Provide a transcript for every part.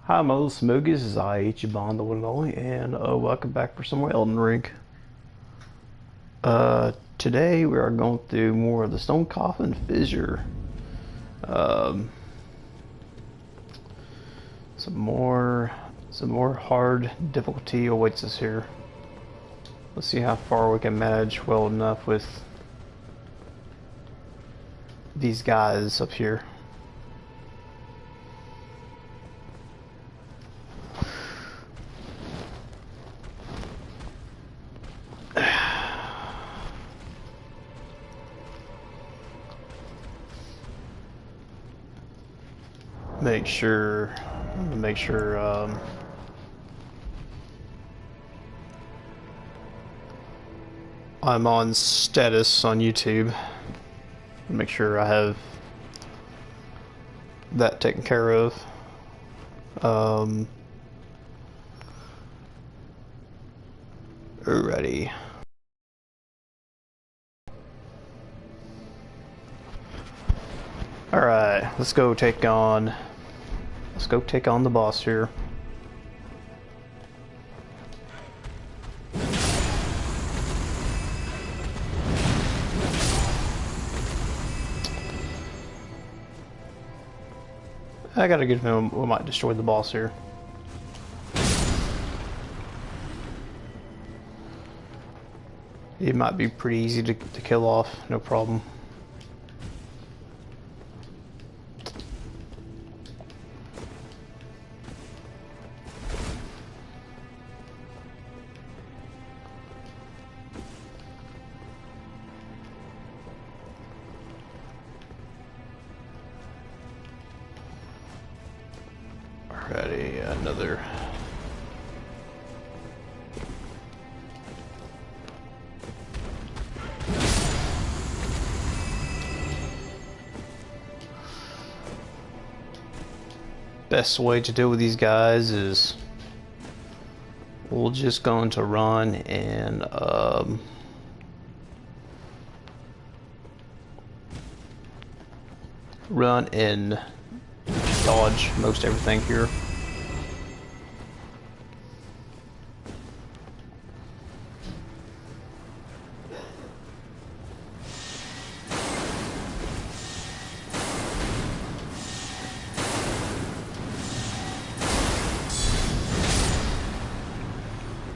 Hi, my little Tsumugies. This is Ichiban the one and only, and welcome back for some more Elden Ring. Today we are going through more of the Stone Coffin Fissure. Um, some more hard difficulty awaits us here. Let's see how far we can manage well enough with these guys up here. Make sure I'm on status on YouTube. Make sure I have that taken care of. Alrighty. Alright, let's go take on the boss here. I gotta give him. We might destroy the boss here. It might be pretty easy to kill off, no problem. Alrighty, another. Best way to deal with these guys is we're just going to run and dodge most everything here.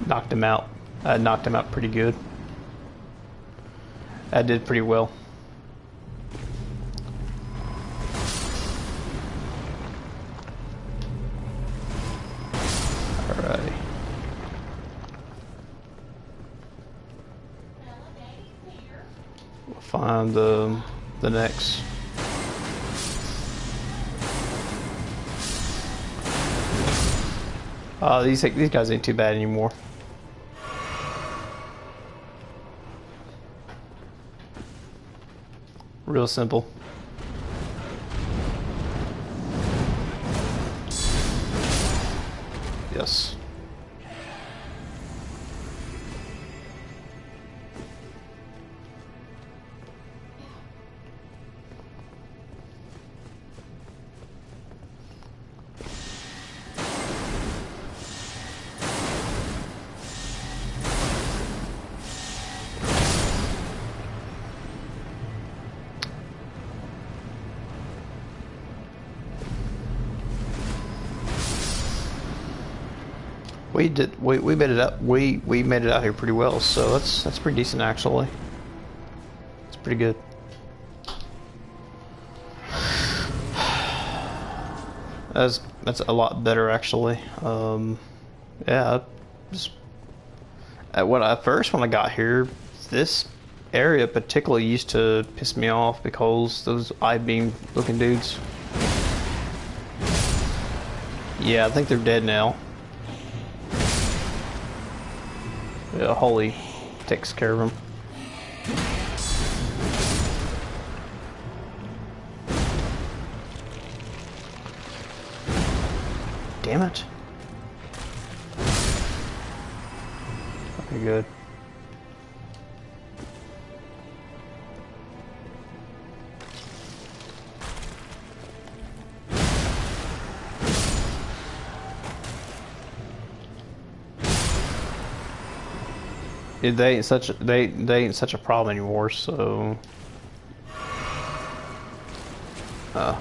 Knocked him out. I knocked him out pretty good. I did pretty well. Alrighty. We'll find the next. These guys ain't too bad anymore. Real simple. Yes. We made it up. We made it out here pretty well, so that's pretty decent actually. It's pretty good. That's a lot better actually. Yeah, when I got here, this area particularly used to piss me off because those I-beam looking dudes. Yeah, I think they're dead now. Yeah, Holy takes care of him. Damn it. Okay, good. they ain't such a problem anymore. So, uh,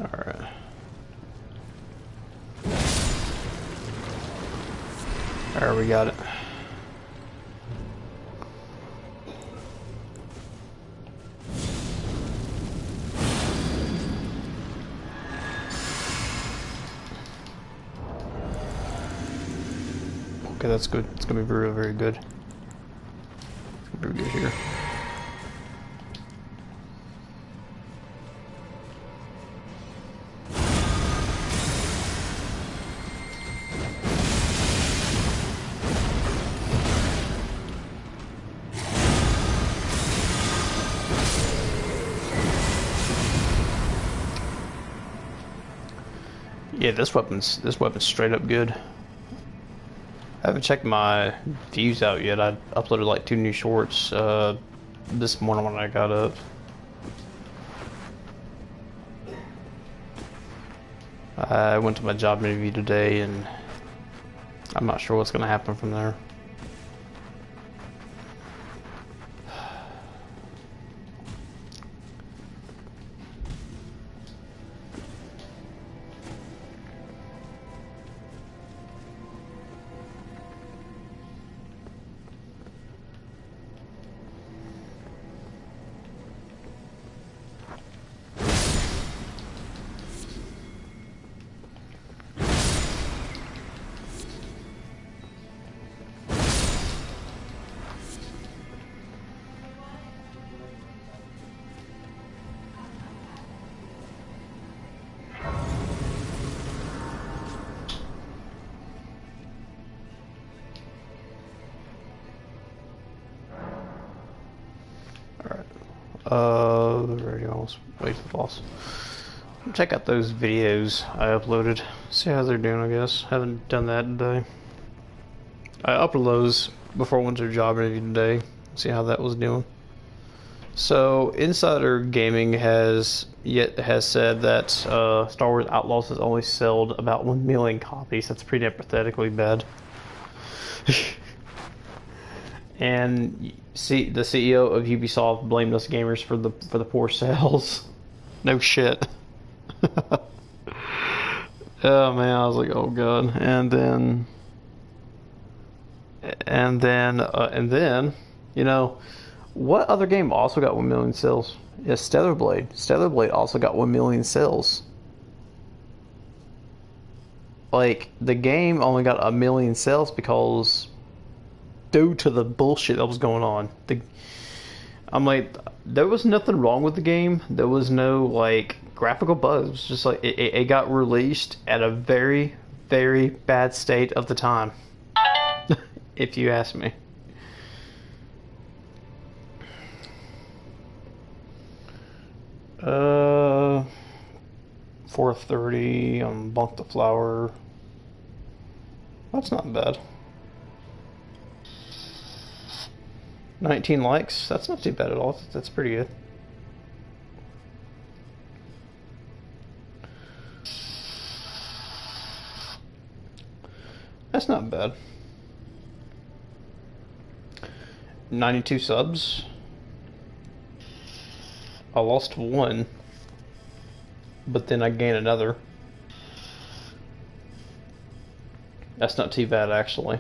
all right. All right, we got it. Okay, that's good. It's gonna be very, very good. It's gonna be good here. Yeah, this weapon's straight up good. I haven't checked my views out yet. I uploaded like 2 new shorts this morning when I got up. I went to my job interview today, and I'm not sure what's going to happen from there. Already almost wait for the boss. Check out those videos I uploaded. See how they're doing, I guess. Haven't done that today. I uploaded those before I went to a job interview today. See how that was doing. So, Insider Gaming has said that Star Wars Outlaws has only sold about 1 million copies. That's pretty pathetically bad. And the CEO of Ubisoft blamed us gamers for the poor sales. No shit. Oh man, I was like, oh god. And then, you know, what other game also got 1 million sales? Yeah, Stellar Blade. Stellar Blade also got 1 million sales. Like, the game only got 1 million sales because due to the bullshit that was going on. I'm like, there was nothing wrong with the game. There was no, like, graphical bugs. It was just like, it got released at a very, very bad state of the time. If you ask me. 430 on Bonk the Flower. That's not bad. 19 likes. That's not too bad at all. That's pretty good. That's not bad. 92 subs. I lost 1, but then I gained another. That's not too bad, actually.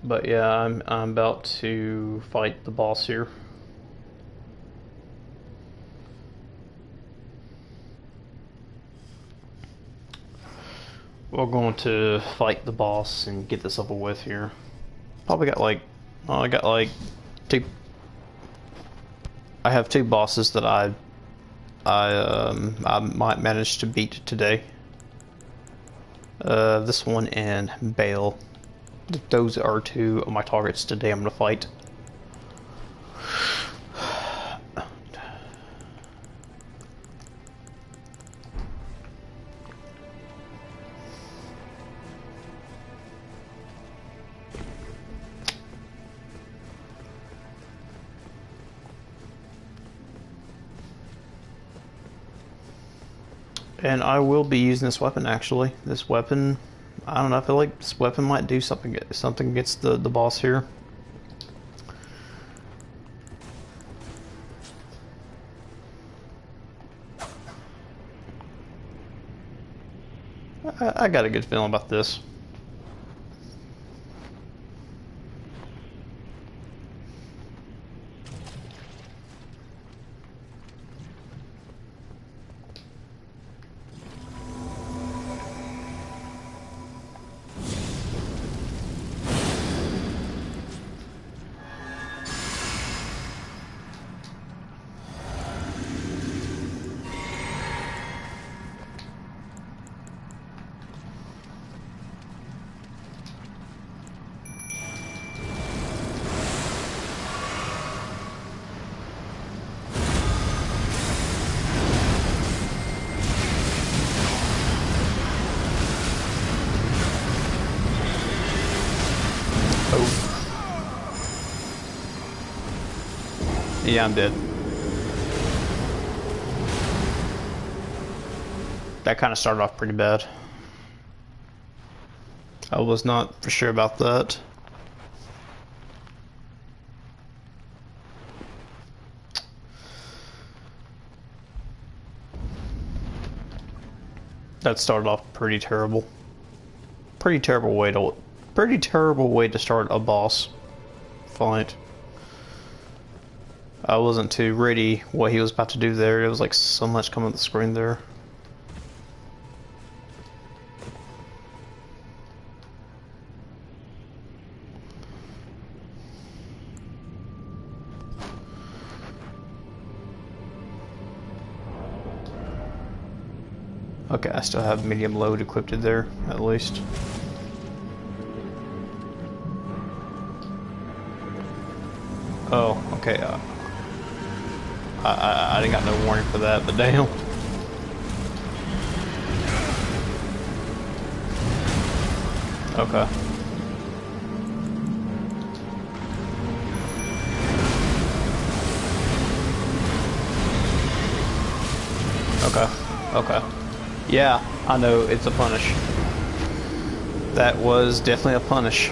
But yeah, I'm about to fight the boss here. We're going to fight the boss and get this over with here. Probably got like, I got like 2. I have 2 bosses that I might manage to beat today. This one and Bale. Those are two of my targets today I'm gonna fight. And I will be using this weapon actually. This weapon, I don't know, I feel like this weapon might do something against the boss here. I got a good feeling about this. Yeah, I'm dead. That kind of started off pretty bad. I was not for sure about that. That started off pretty terrible. Pretty terrible way to start a boss fight. I wasn't too ready what he was about to do there. It was like so much coming up the screen there. Okay, I still have medium load equipped there, at least. Oh, okay. I didn't got no warning for that, but damn. Okay. Okay. Okay. Yeah, I know, it's a punish. That was definitely a punish.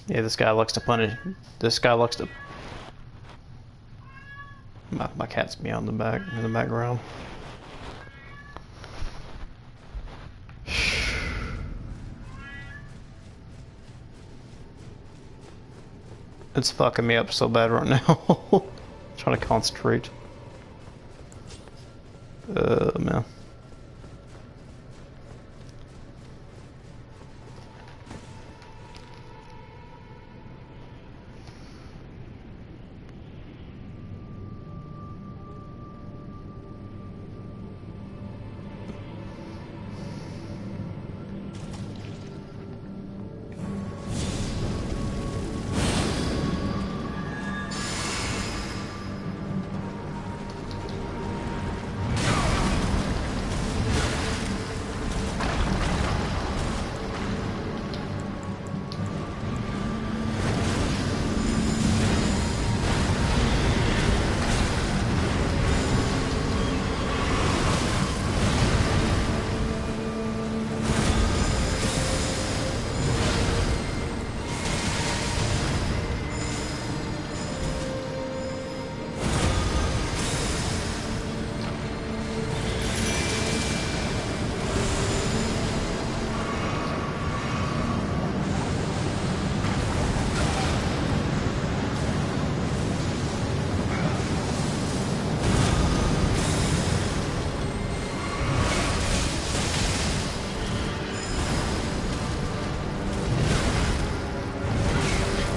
Yeah, this guy likes to punish. This guy likes to... My cat's meowing in the background. It's fucking me up so bad right now. Trying to concentrate. Man.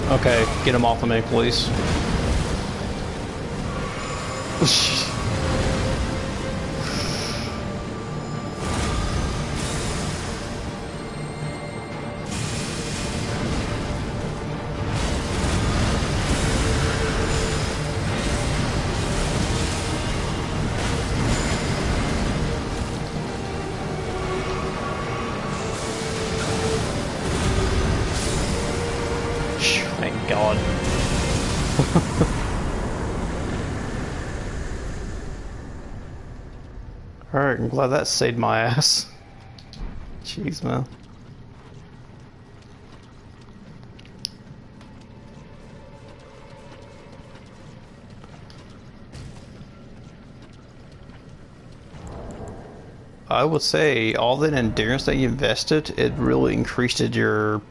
Okay, get him off of me, please. Alright, I'm glad that saved my ass. Jeez, man. I would say all that endurance that you invested, it really increased your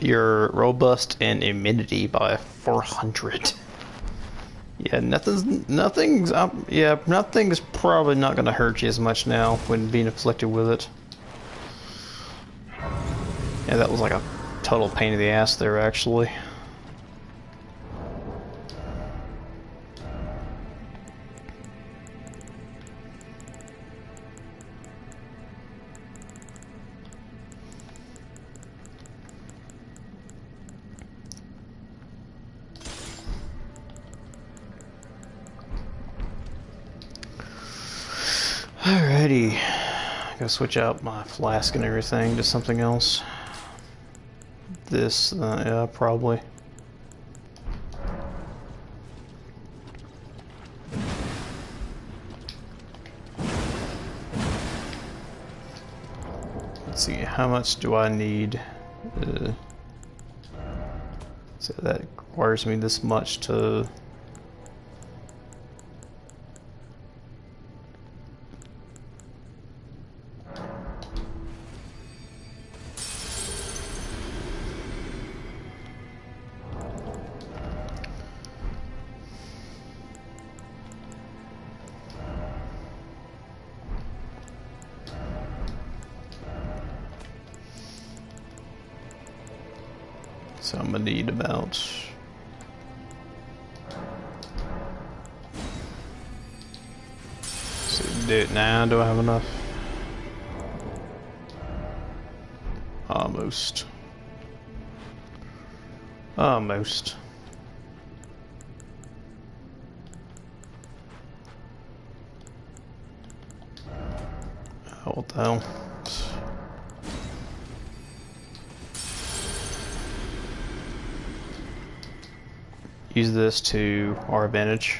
robust and immunity by 400. Yeah, nothing's probably not gonna hurt you as much now when being afflicted with it. Yeah, that was like a total pain in the ass there, actually. Alrighty. Gotta switch out my flask and everything to something else. This, yeah, probably. Let's see, how much do I need? So that requires me this much to... So I'm gonna need about... So do it now, do I have enough? Almost. Almost. Oh, what the hell? Use this to our advantage.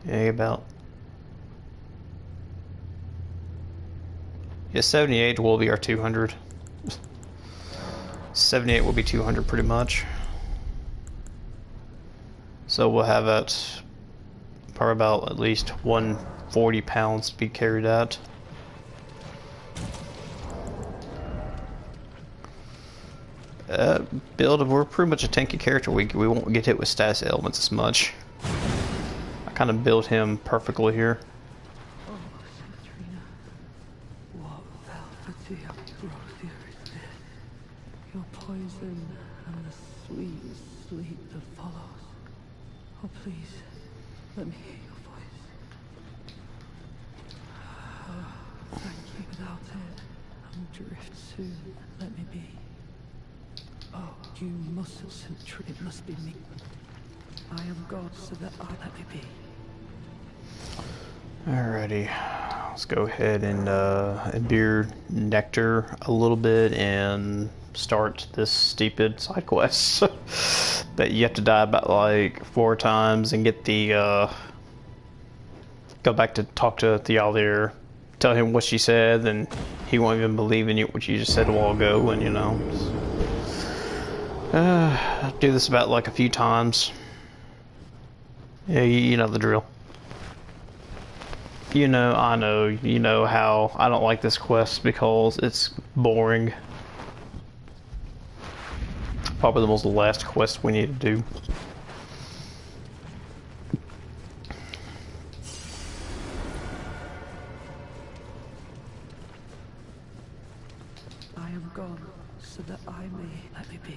Yeah, about. Yeah, 78 will be our 200. 78 will be 200 pretty much. So we'll have it probably about at least 140 pounds to be carried out. Build, we're pretty much a tanky character. We won't get hit with status elements as much. I kind of built him perfectly here. What velvety ambrosia is this? Your poison and the sweet sleep that follows. Oh, please, let me hear your voice. Oh, thank you. Without it, I'm drift soon. Let me be. Oh, you mustn't. It must be me. I am God, so that I let me be. Alrighty, let's go ahead and imbue nectar a little bit and start this stupid side quest. But you have to die about like 4 times and get the go back to talk to Thealdir, tell him what she said, and he won't even believe in you what you just said a while ago, and you know. Do this about like a few times. Yeah, you know the drill. You know, I know, you know how I don't like this quest because it's boring. Probably the most last quest we need to do. I am gone, so that I may let me be.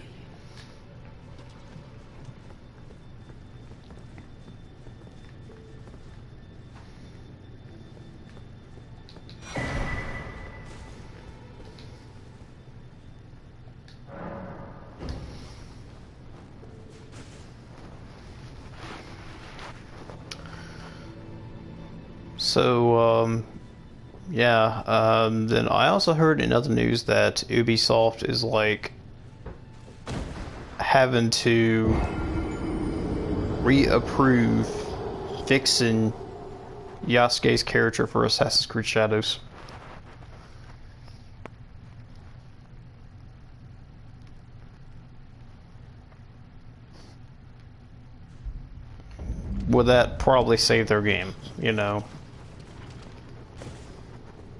So, yeah, then I also heard in other news that Ubisoft is like having to reapprove fixing Yasuke's character for Assassin's Creed Shadows. Would that probably save their game, you know?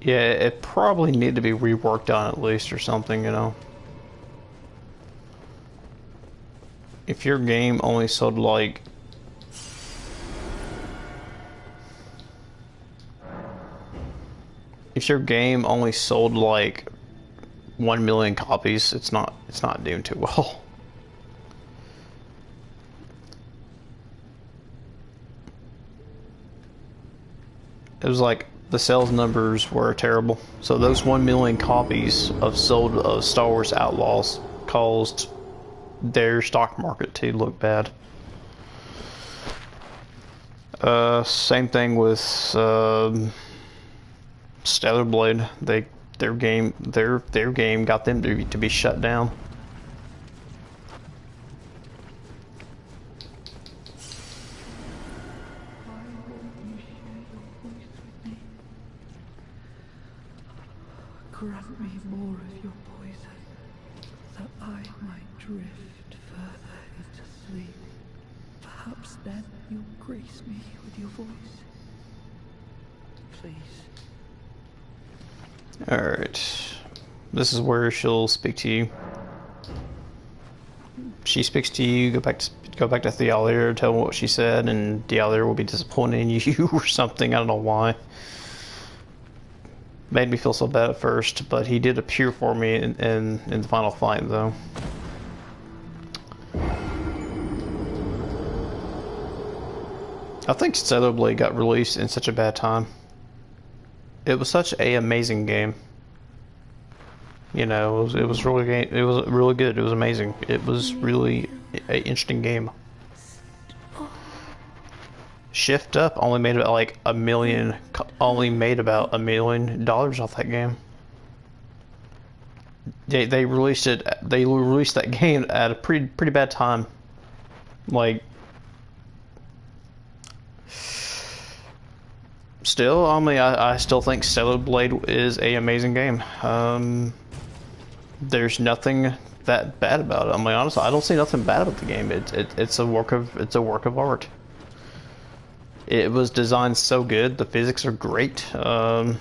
Yeah, it probably need to be reworked on at least or something, you know? If your game only sold like... If your game only sold like 1 million copies, it's not doing too well. It was like the sales numbers were terrible. So those 1 million copies of sold of Star Wars Outlaws caused their stock market to look bad. Same thing with Stellar Blade. Their game got them to be shut down. Grant me more of your poison, that I might drift further into sleep. Perhaps then you'll grace me with your voice. Please. Alright. This is where she'll speak to you. She speaks to you, go back to Thealir, tell her what she said, and Thealir will be disappointed in you or something, I don't know why. Made me feel so bad at first, but he did appear for me in the final fight, though. I think Stellar Blade got released in such a bad time. It was such an amazing game. You know, it was really good. It was amazing. It was really an interesting game. Shift Up only made about like $1 million. Only made about $1 million off that game. They released it. They released that game at a pretty bad time. Like, still, I still think Stellar Blade is an amazing game. There's nothing that bad about it. I mean, honestly, I don't see nothing bad about the game. It's a work of art. It was designed so good. The physics are great. Oh,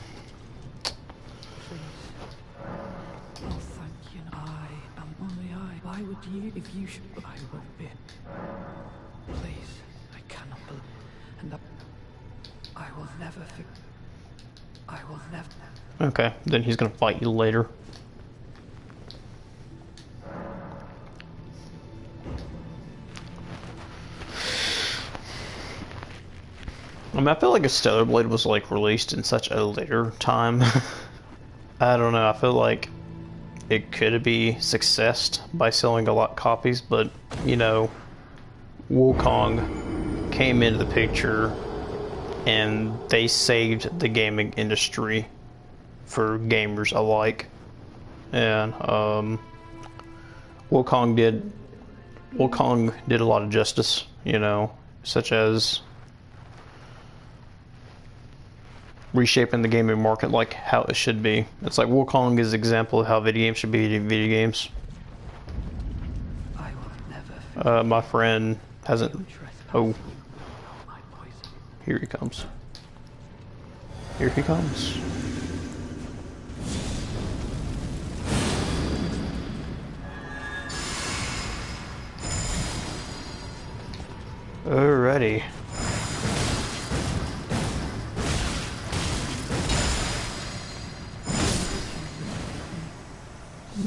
thank you. I am only I. Why would you, if you should, I won't be. Please, I cannot believe, and I will never I will never. Okay, then he's gonna fight you later. I mean, I feel like if Stellar Blade was like released in such a later time, I don't know. I feel like it could be successed by selling a lot of copies, but you know, Wukong came into the picture, and they saved the gaming industry for gamers alike. And Wukong did a lot of justice, you know, such as reshaping the gaming market like how it should be. It's like Wukong is an example of how video games should be video games. I will never. My friend hasn't. Oh, here he comes. Here he comes. Alrighty.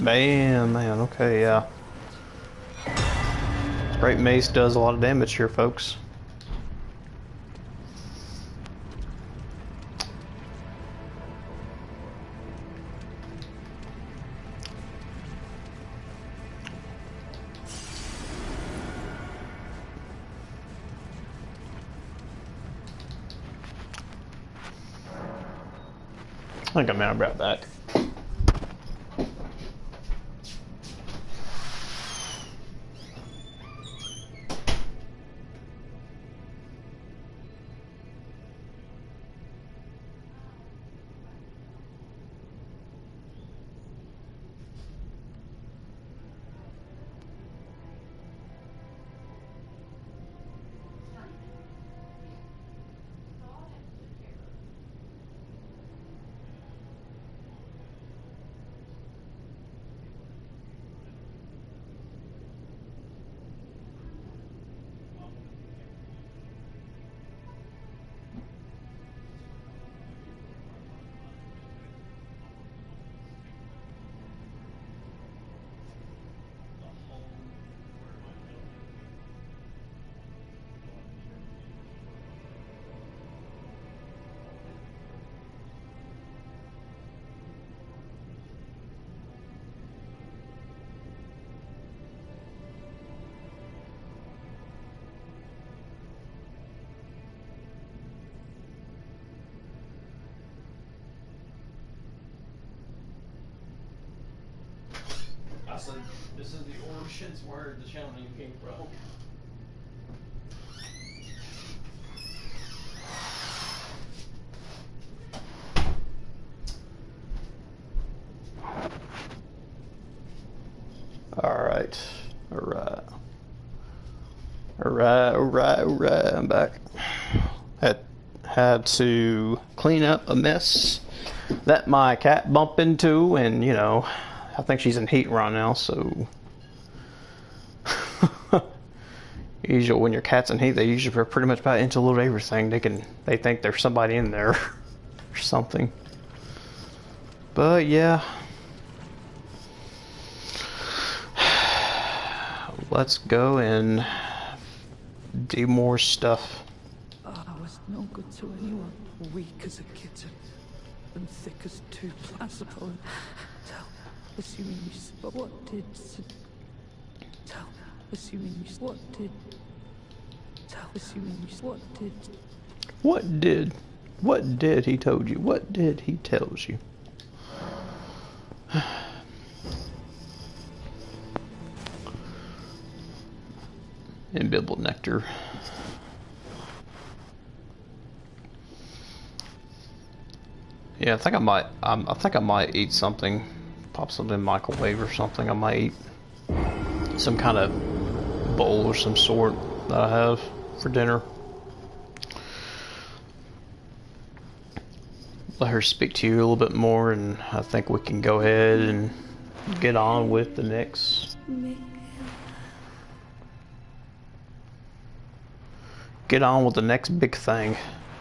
Man, okay, yeah. Great Mace does a lot of damage here, folks. I think I'm gonna grab that. I said, this is the origins where the channel name came from. Alright. Alright. Alright. I'm back. Had to clean up a mess that my cat bumped into, and you know, I think she's in heat right now, so usually when your cat's in heat, they usually pretty much about interlude everything. They think there's somebody in there or something. But yeah. Let's go and do more stuff. I was no good to anyone. Weak as a kitten, and thick as two plausible. Tell, assuming you spoke, what did? Tell, assuming you what did? Tell, assuming you what did? What did? What did he told you? What did he tells you? Imbibble nectar. Yeah, I think I might eat something. Pop something in the microwave or something. I might eat some kind of bowl or some sort that I have for dinner. Let her speak to you a little bit more, and I think we can go ahead and get on with the next. Get on with the next big thing.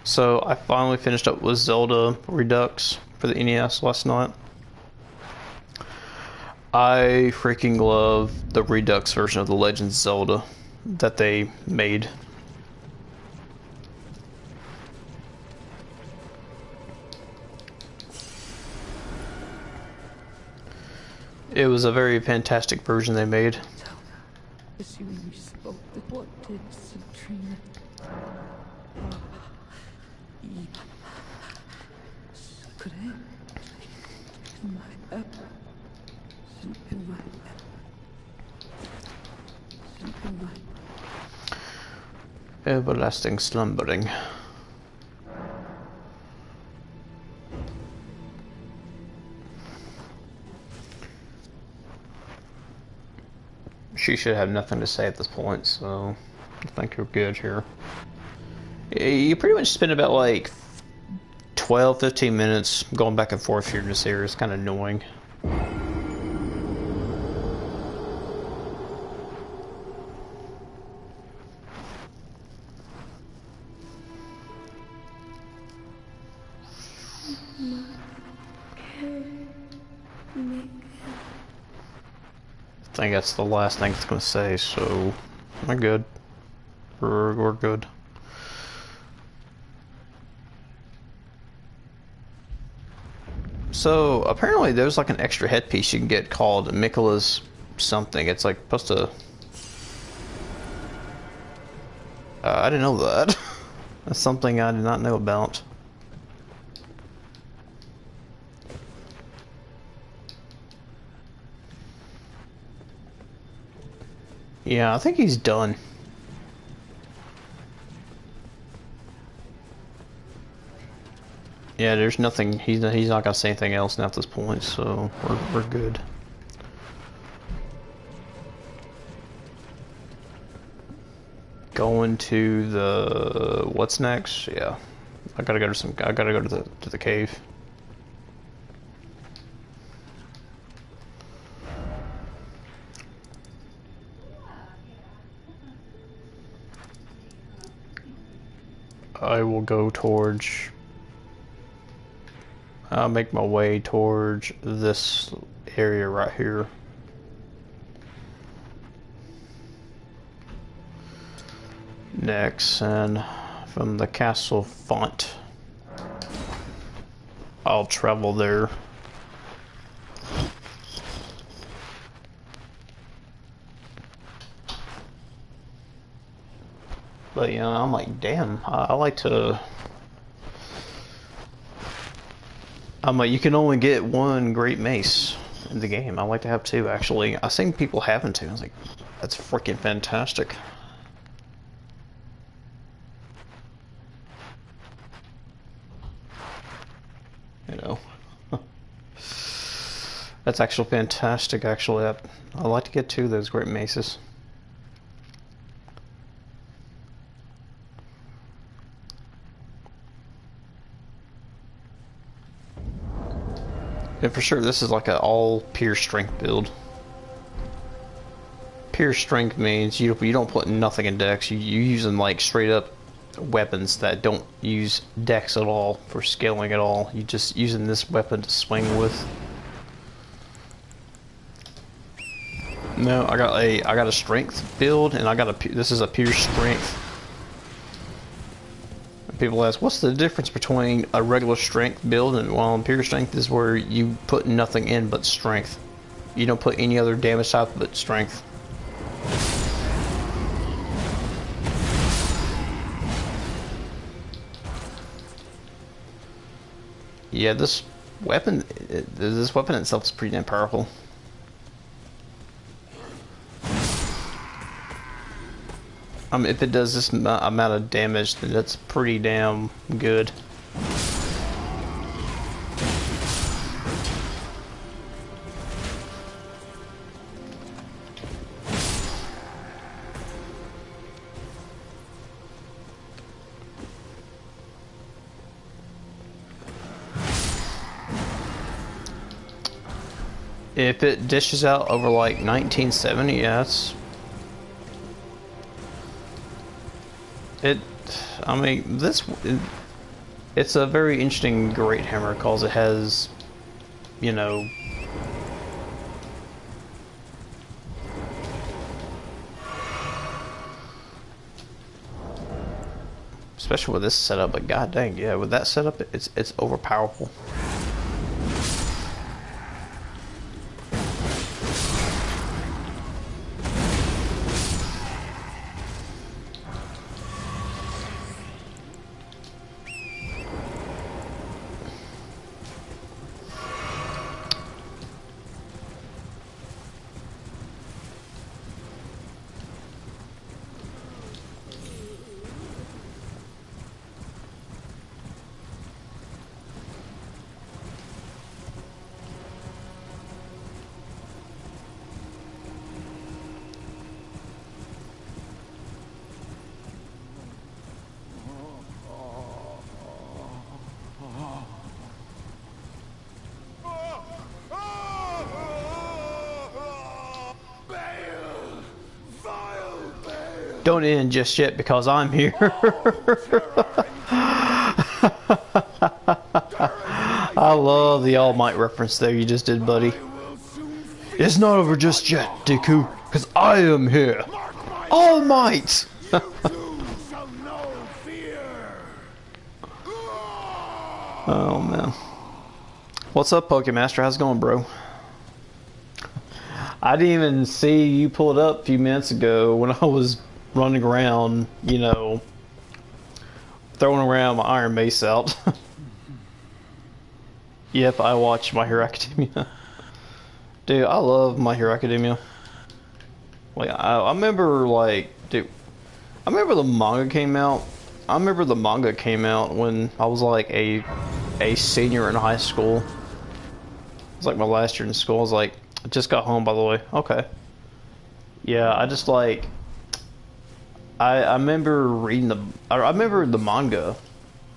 So I finally finished up with Zelda Redux for the NES last night. I freaking love the Redux version of the Legend of Zelda that they made. It was a very fantastic version they made. Assuming you spoke, what did Sabrina? Everlasting slumbering. She should have nothing to say at this point, so I think you're good here. You pretty much spend about like 12-15 minutes going back and forth here in this area. It's kind of annoying. I think that's the last thing it's going to say, so we're good. We're good. So apparently there's like an extra headpiece you can get called Mikola's something. It's like supposed to... I didn't know that. That's something I did not know about. Yeah, I think he's done. Yeah, there's nothing. He's not gonna say anything else now at this point, so we're good. Going to the what's next? Yeah, I gotta go to the cave. I will go towards... I'll make my way towards this area right here. Next, and from the castle font, I'll travel there. But you know, I'm like, damn, I like to... I'm like, you can only get one great mace. in the game. I like to have two, actually. I've seen people having two. I was like, that's freaking fantastic. You know. That's actually fantastic, actually. I'd like to get two of those great maces. And for sure, this is like an all pure strength build. Pure strength means you don't put nothing in dex. You using like straight up weapons that don't use dex at all for scaling at all. You just using this weapon to swing with. No, I got a strength build, and this is a pure strength. People ask, what's the difference between a regular strength build and, well, pure strength is where you put nothing in but strength. You don't put any other damage type but strength. Yeah, this weapon itself is pretty damn powerful. If it does this amount of damage, then that's pretty damn good. If it dishes out over like 1970, yeah, it's a very interesting great hammer because it has, you know, especially with this setup, but god dang, yeah, with that setup, it's overpowerful. Don't end just yet because I'm here. I love the All Might reference there you just did, buddy. It's not over just yet, Deku, because I am here. All Might! Oh, man. What's up, Pokemaster? How's it going, bro? I didn't even see you pull it up a few minutes ago when I was running around, you know, throwing around my Iron Mace out. Yep, I watch My Hero Academia. Dude, I love My Hero Academia. Like, I remember, like, dude, I remember the manga came out. I remember the manga came out when I was, like, a senior in high school. It was, like, my last year in school. I was, like, I just got home, by the way. Okay. Yeah, I just, like, I remember reading I remember the manga,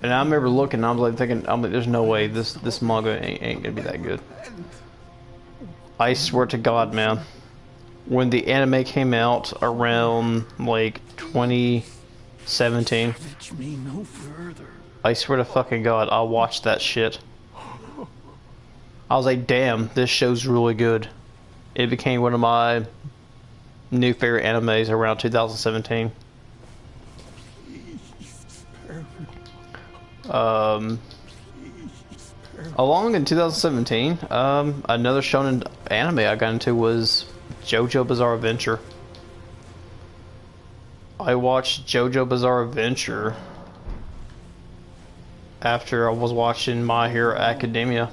and I remember looking, and I was like thinking, I'm like, there's no way this manga ain't gonna be that good. I swear to God, man, when the anime came out around like 2017, I swear to fucking God, I watched that shit. I was like, damn, this show's really good. It became one of my new favorite animes around 2017. Along in 2017, another shonen anime I got into was JoJo Bizarre Adventure. I watched JoJo Bizarre Adventure after I was watching My Hero Academia.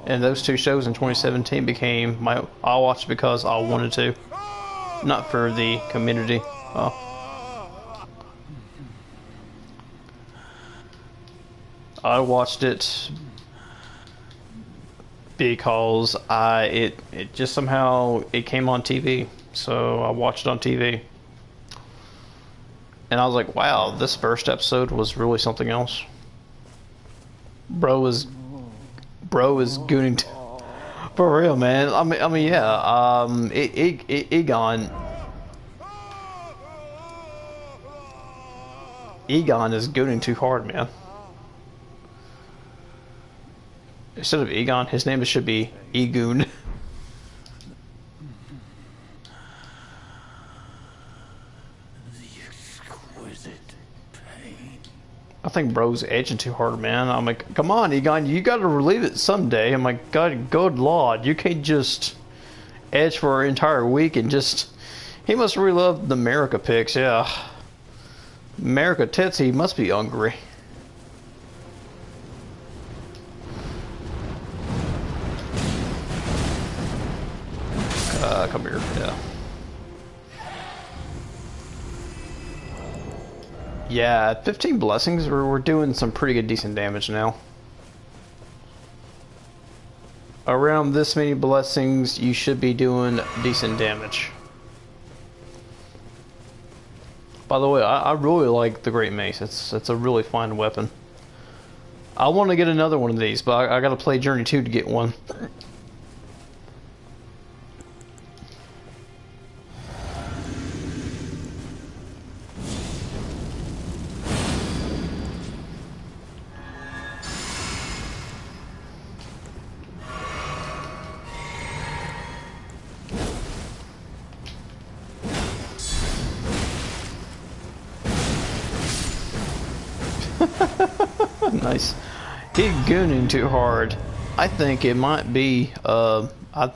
And those two shows in 2017 became my... I watched because I wanted to. Not for the community. Oh. I watched it because it just somehow it came on TV. So I watched it on TV. And I was like, wow, this first episode was really something else. Bro is gooning for real, man. I mean, yeah. Egon is gooning too hard, man. Instead of Egon, his name should be Egoon. I think bro's edging too hard, man. I'm like, come on, Egon, you gotta relieve it someday. I'm like, God, good Lord, you can't just edge for an entire week and just... He must really love the Marika pics, yeah. Marika Tits, he must be hungry. Come here, yeah. Yeah, 15 blessings, we're doing some pretty good decent damage now. Around this many blessings, you should be doing decent damage. By the way, I really like the Great Mace. It's a really fine weapon. I want to get another one of these, but I gotta play Journey 2 to get one. Nice. He's gooning too hard. I think it might be bleeding. I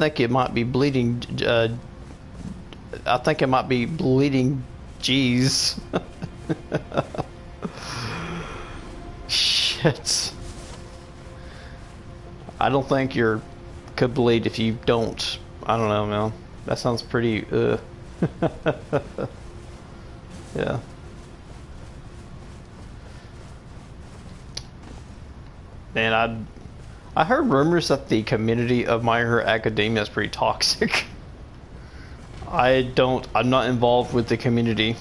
think it might be bleeding. Jeez. Shit. I don't think you could bleed if you don't. I don't know, man. That sounds pretty. Yeah. And I heard rumors that the community of My Hero Academia is pretty toxic. I'm not involved with the community.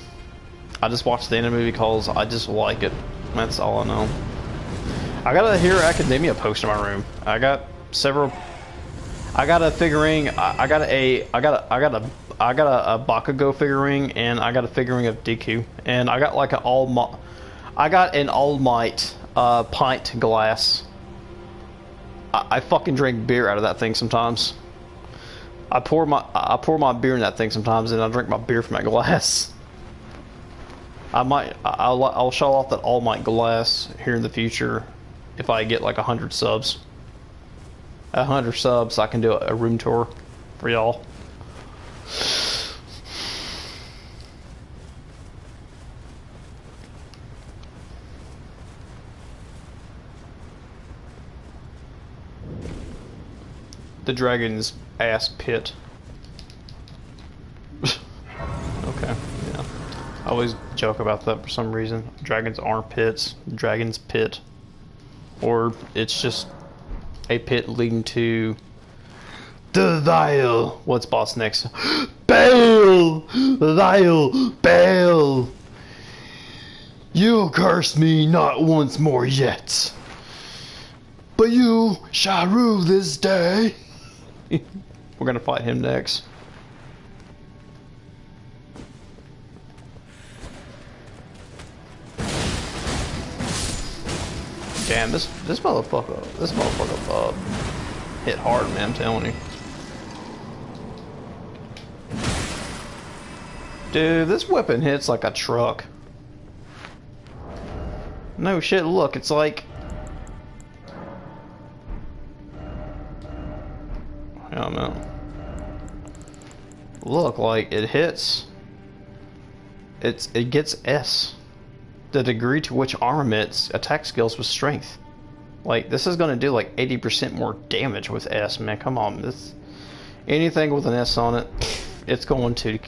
I just watch the anime because I just like it. That's all I know. I got a Hero Academia poster in my room. I got several. I got a figurine. I got a Bakugo figurine, and I got a figurine of Deku, and I got like an All Might pint glass. I fucking drink beer out of that thing sometimes. I pour my beer in that thing sometimes, and I drink my beer from that glass. I'll show off that All Might glass here in the future if I get like 100 subs. At 100 subs, I can do a room tour for y'all. The dragon's ass pit. Okay, yeah. I always joke about that for some reason. Dragons aren't pits, dragon's pit. Or it's just a pit leading to the Vile. What's boss next? Baal! Vile! Baal! You curse me not once more yet, but you shall rue this day. We're gonna fight him next. Damn, this motherfucker hit hard, man, I'm telling you. Dude, this weapon hits like a truck. No shit, look, it's like... I don't know. Look, like, it hits... It gets S. The degree to which armor emits attack skills with strength. Like, this is gonna do like 80% more damage with S, man. Come on, this anything with an S on it, it's going to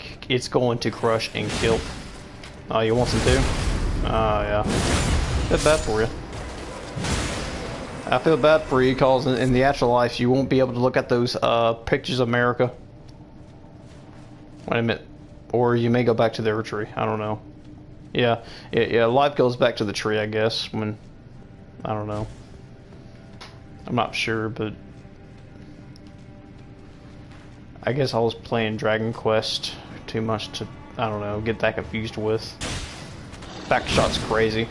crush and kill. Oh, you want some too? Oh yeah. Feel bad for you. I feel bad for you because in the afterlife you won't be able to look at those pictures of Marika. Wait a minute. Or you may go back to the other tree. I don't know. Yeah, life goes back to the tree, I guess, when... I don't know. I'm not sure, but... I guess I was playing Dragon Quest too much to, I don't know, get that confused with. Backshot's crazy.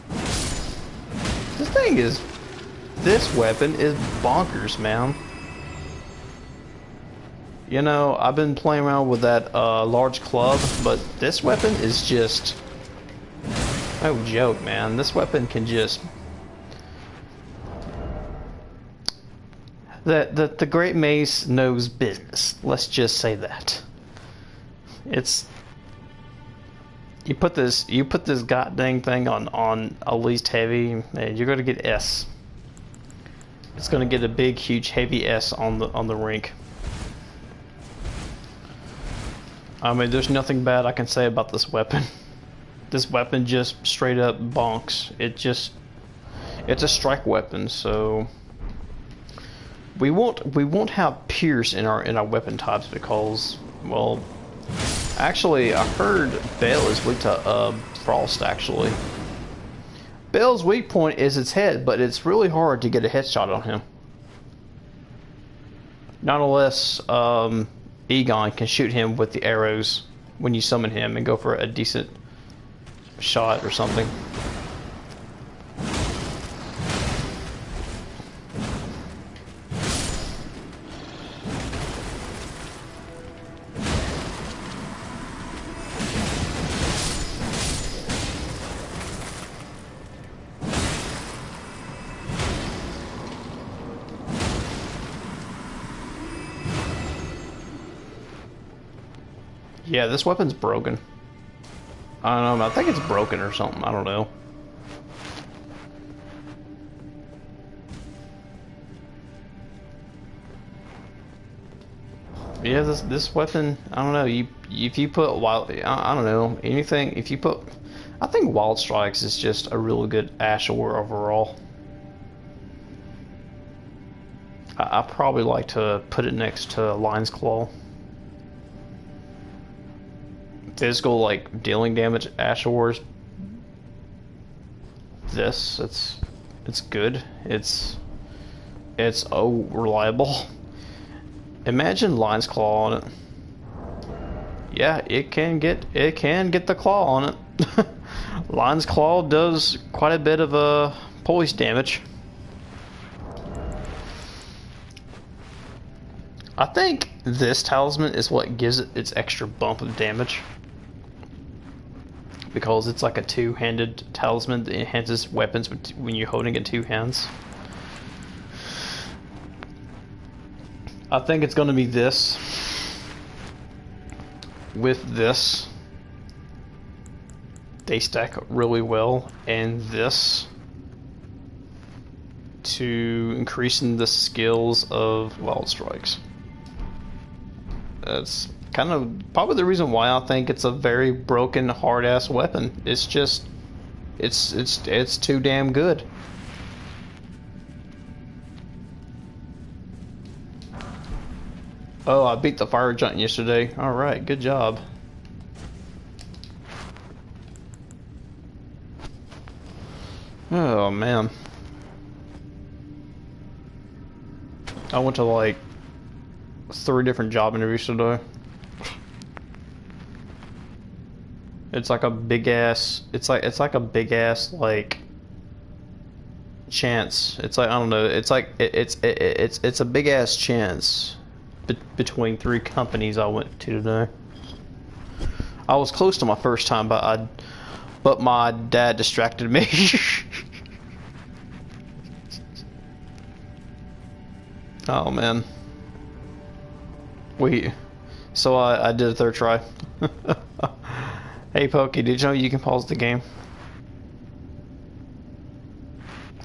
The thing is, this weapon is bonkers, man. You know, I've been playing around with that large club, but this weapon is just no joke, man. This weapon can just... The Great Mace knows business. Let's just say that. It's... You put this goddamn thing on at least heavy, and you're gonna get S. It's gonna get a big, huge, heavy S on the rink. I mean, there's nothing bad I can say about this weapon. This weapon just straight up bonks. It's a strike weapon, so we won't have Pierce in our weapon types because, well, actually I heard Bale is weak to Frost. Actually, Bale's weak point is its head, but it's really hard to get a headshot on him. Not unless Egon can shoot him with the arrows when you summon him and go for a decent shot or something. Yeah, this weapon's broken. I don't know, I think it's broken or something, I don't know. Yeah, this weapon, I don't know, if you put wild, I don't know, anything, if you put, I think Wild Strikes is just a really good Ashore overall. I probably like to put it next to Lion's Claw. Physical, like, dealing damage, Ashore's this, it's good, it's reliable. Imagine Lion's Claw on it. Yeah, it can get the claw on it. Lion's Claw does quite a bit of police damage. I think this talisman is what gives it its extra bump of damage. Because it's like a two-handed talisman that enhances weapons when you're holding it in two hands. I think it's going to be this. With this, they stack really well, and this to increasing the skills of Wild Strikes. That's kind of probably the reason why I think it's a very broken, hard-ass weapon. It's just, it's too damn good. Oh, I beat the fire giant yesterday. All right, good job. Oh man, I went to like 3 different job interviews today. It's like a big ass. It's like a big ass like chance. It's like I don't know. It's like it's a big ass chance between 3 companies I went to today. I was close to my first time, but my dad distracted me. Oh man. So I did a 3rd try. Hey Pokey, did you know you can pause the game?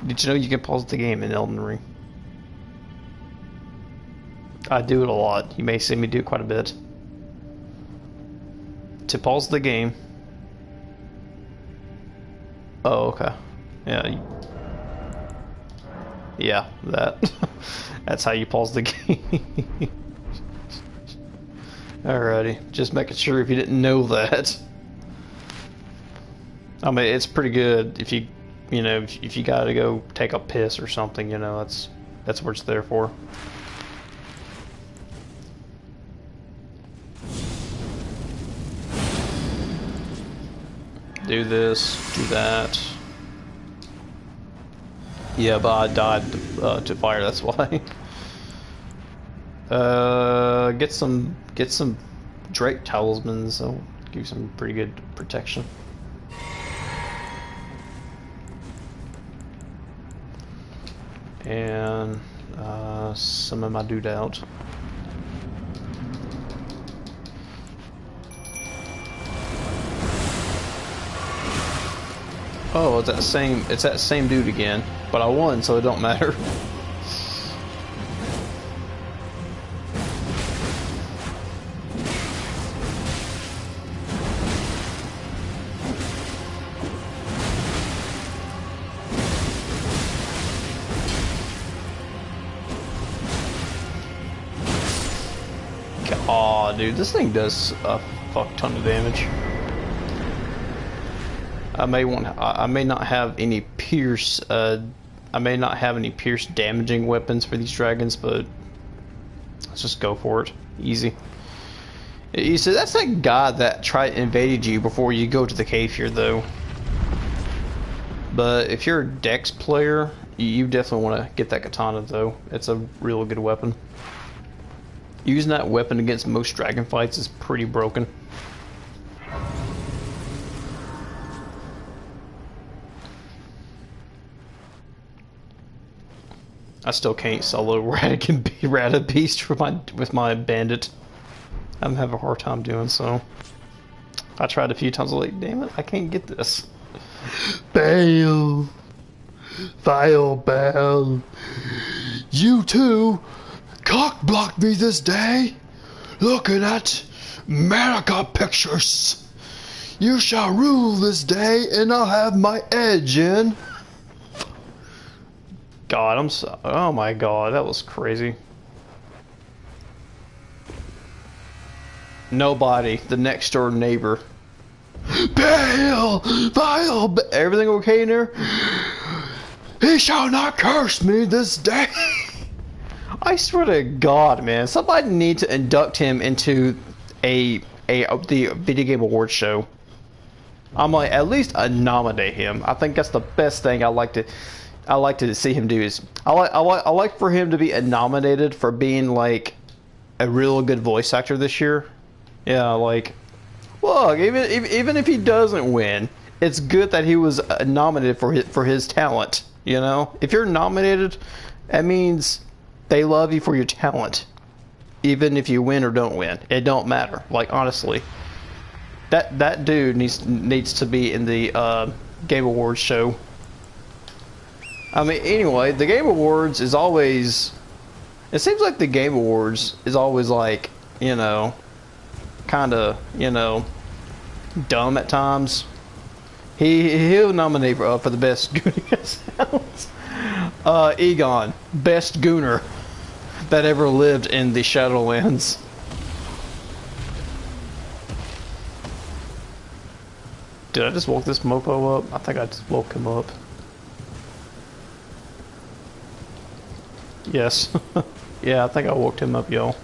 Did you know you can pause the game in Elden Ring? I do it a lot. You may see me do it quite a bit. To pause the game. Oh, okay. Yeah. Yeah, that. That's how you pause the game. Alrighty. Just making sure if you didn't know that. I mean, it's pretty good if you, you know, if you gotta go take a piss or something, you know, that's what it's there for. Do this, do that. Yeah, but I died to fire, that's why. Get some Drake talismans, they'll give you some pretty good protection. And some of my dude out. Oh, it's that same dude again, but I won, so it don't matter. Aw, dude, this thing does a fuck ton of damage. I may not have any pierce damaging weapons for these dragons, but let's just go for it. Easy. You see, that's that guy that invaded you before you go to the cave here, though. But if you're a Dex player, you definitely want to get that katana, though. It's a real good weapon. Using that weapon against most dragon fights is pretty broken. I still can't solo Rata Beast with my bandit. I'm having a hard time doing so. I tried a few times, I'm like, damn it, I can't get this. Bail! Vile Bail! You too! Cock blocked me this day! Looking at Marika pictures! You shall rule this day, and I'll have my edge in. God, oh my god, that was crazy. Nobody, the next door neighbor. Bail! Vile! Everything okay in there? He shall not curse me this day! I swear to God, man, somebody needs to induct him into the Video Game Awards show. I'm like, at least nominate him. I think that's the best thing I like to see him do. Is I like for him to be nominated for being like a real good voice actor this year. Yeah, like, look, even if he doesn't win, it's good that he was nominated for his talent. You know, if you're nominated, that means they love you for your talent, even if you win or don't win. It don't matter. Like, honestly, that dude needs to be in the Game Awards show. I mean, anyway, the Game Awards is always... It seems like the Game Awards is always like, you know, kind of, you know, dumb at times. He'll nominate for the best Gooning sounds. Egon, best Gooner that ever lived in the Shadowlands. Did I just woke this mofo up? I think I just woke him up. Yes. Yeah, I think I woke him up, y'all.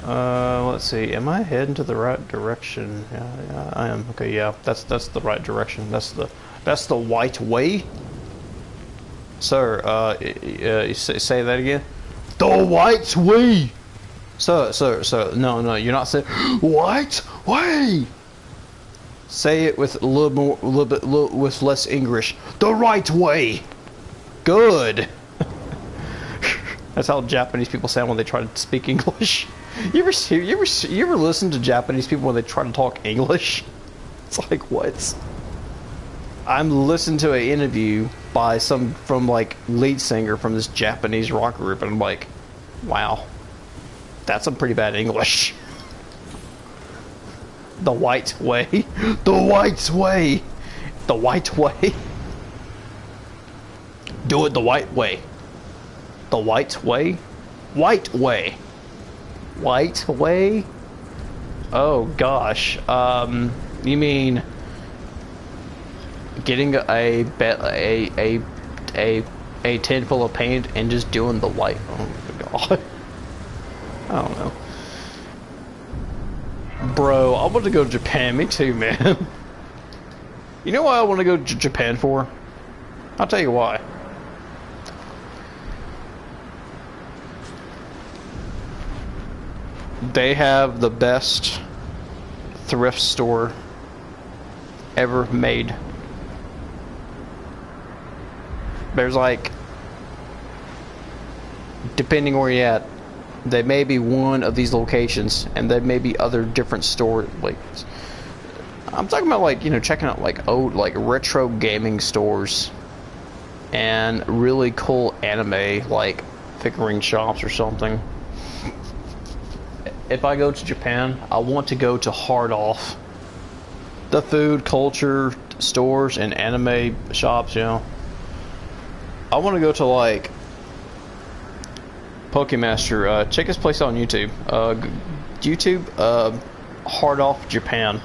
Let's see. Am I heading to the right direction? Yeah, I am. Okay, yeah, that's the right direction. That's the white way. Sir, say that again. The white way. Sir, no, you're not saying white way. Say it with a little bit with less English. The right way. Good. That's how Japanese people sound when they try to speak English. You ever listen to Japanese people when they try to talk English? It's like, what? I'm listening to an interview by from like lead singer from this Japanese rock group, and I'm like, wow, that's some pretty bad English. The white way, the white way, the white way. Do it the white way. The white way, white way, white way. Oh gosh, you mean getting a tin full of paint and just doing the white? Oh my god, I don't know, bro. I want to go to Japan. Me too, man. You know why I want to go to Japan for? I'll tell you why. They have the best thrift store ever made. There's like, depending where you're at, there may be one of these locations, and there may be other different stores. Like, I'm talking about, like, you know, checking out like old, like retro gaming stores, and really cool anime like figurine shops or something. If I go to Japan, I want to go to Hard Off. The food, culture, stores, and anime shops, you know. I want to go to, like, Pokemaster. Check his place out on YouTube. Hard Off Japan.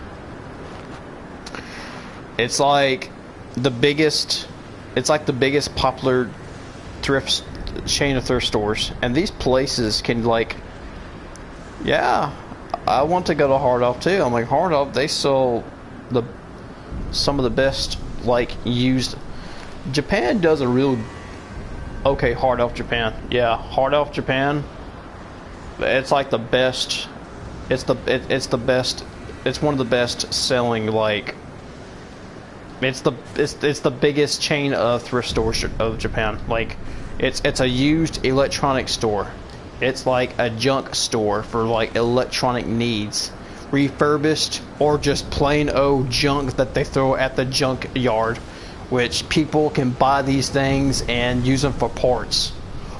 It's like the biggest popular thrift chain of thrift stores. And these places can, like, yeah, I want to go to Hard Off too. I'm like, Hard Off, they sell some of the best, like, used. Japan does a real okay. Hard Off Japan, yeah, Hard Off Japan. It's like the best. It's the best. It's one of the best selling, like. It's the biggest chain of thrift stores of Japan. Like, it's a used electronic store. It's like a junk store for, like, electronic needs, refurbished or just plain old junk that they throw at the junk yard, which people can buy these things and use them for parts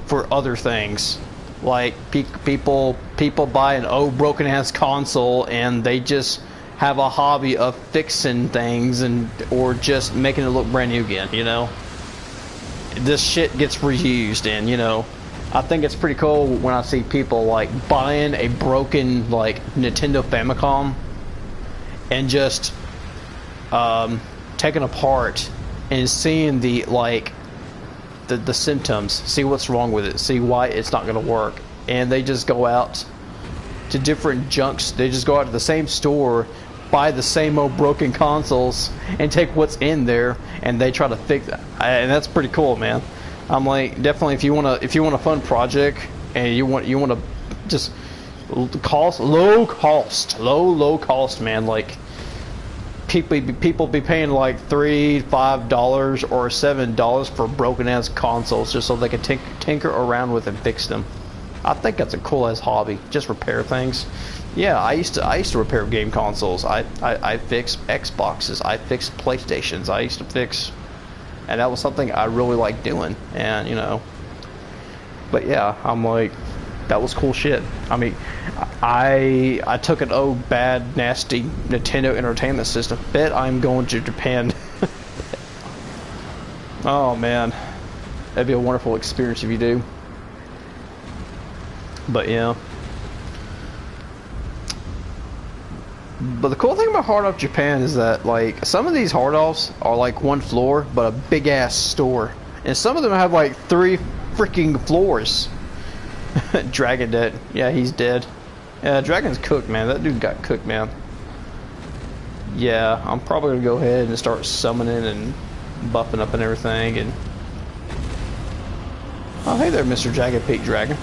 for other things. Like, people buy an old broken ass console and they just have a hobby of fixing things or just making it look brand new again, you know. This shit gets reused, and, you know, I think it's pretty cool when I see people, like, buying a broken, like, Nintendo Famicom and just taking apart and seeing the, like, the symptoms, see what's wrong with it, see why it's not going to work. And they just go out to different junks. They just go out to the same store, buy the same old broken consoles, and take what's in there, and they try to fix it. And that's pretty cool, man. I'm like, definitely, if you want a fun project and you want to just low cost, man. Like, people be paying like $3, $5 or $7 for broken ass consoles just so they can tinker around with and fix them. I think that's a cool ass hobby. Just repair things. Yeah, I used to repair game consoles. I fixed Xboxes. I fixed PlayStations. I used to fix. And that was something I really liked doing, and, you know, but yeah, I'm like, that was cool shit. I mean, I took an old bad nasty Nintendo Entertainment System. Bet I'm going to Japan. Oh man, that'd be a wonderful experience if you do. But yeah. But the cool thing about Hard Off Japan is that, like, some of these Hard Offs are like one floor, but a big ass store. And some of them have like 3 freaking floors. Dragon dead. Yeah, he's dead. Yeah, Dragon's cooked, man. That dude got cooked, man. Yeah, I'm probably gonna go ahead and start summoning and buffing up and everything. And oh, hey there, Mr. Jagged Peak Dragon.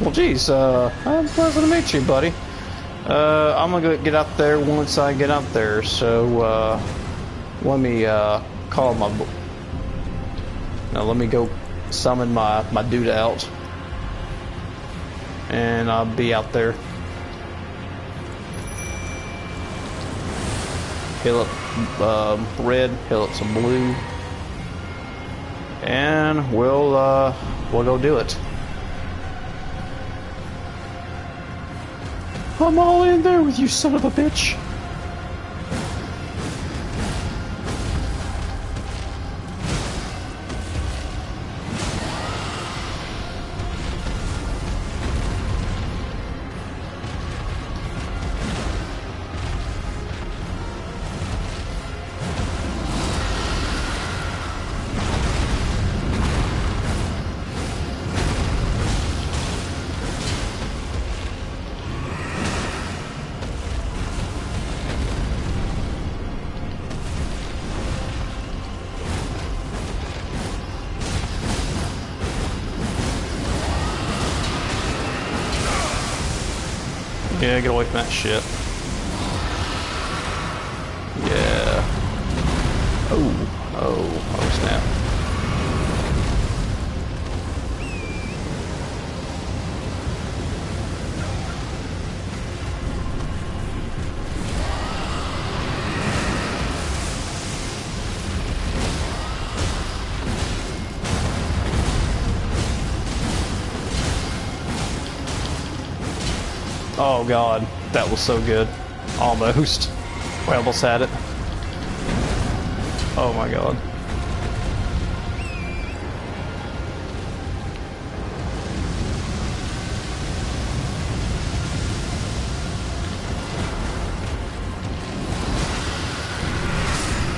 Well, geez, I'm pleasant to meet you, buddy. I'm gonna get out there once I get out there, so let me call my. Now let me go summon my dude out, and I'll be out there. heal up red, heal up some blue, and we'll go do it. I'm all in there with you, son of a bitch. Yeah, get away from that shit. Yeah. Oh snap. Oh god, that was so good. Almost. We almost had it. Oh my god.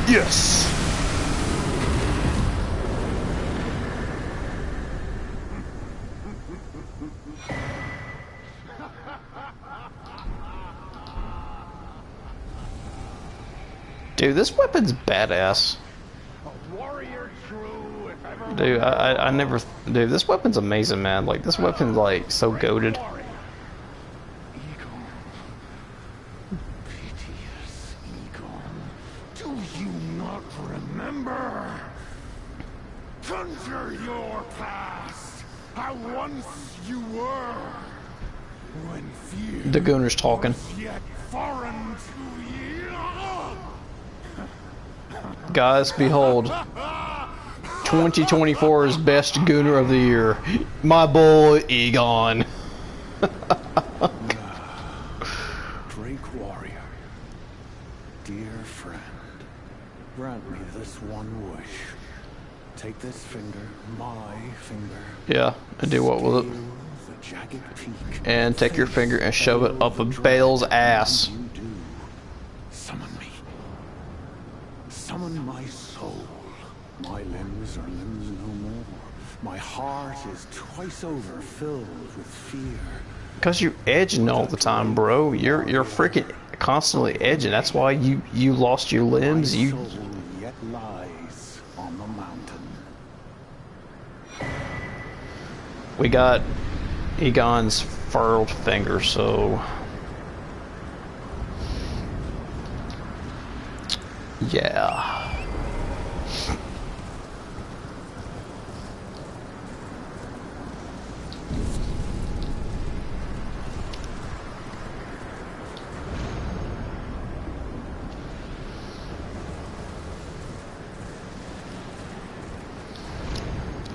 Yes! Dude, this weapon's badass. Dude, I never... Dude, this weapon's amazing, man. Like, this weapon's, like, so goated. Do you not remember? Conjure your past, how once you were, when fear The Gooner's talking. was yet foreign to you. Guys, behold. 2024's best Gooner of the year. My boy, Egon. Drake warrior, dear friend, grant me this one wish. Take this finger, my finger. Yeah, and do what with it? The jagged peak. And take your finger and shove it up a Bale's ass. You do. Summon me. Summon my soul. My limbs are limbs no more. My heart is twice over filled with fear. Cause you're edging all the time, bro. You're freaking constantly edging. That's why you lost your limbs. My You soul yet lies on the mountain. we got Egon's furled finger, so yeah.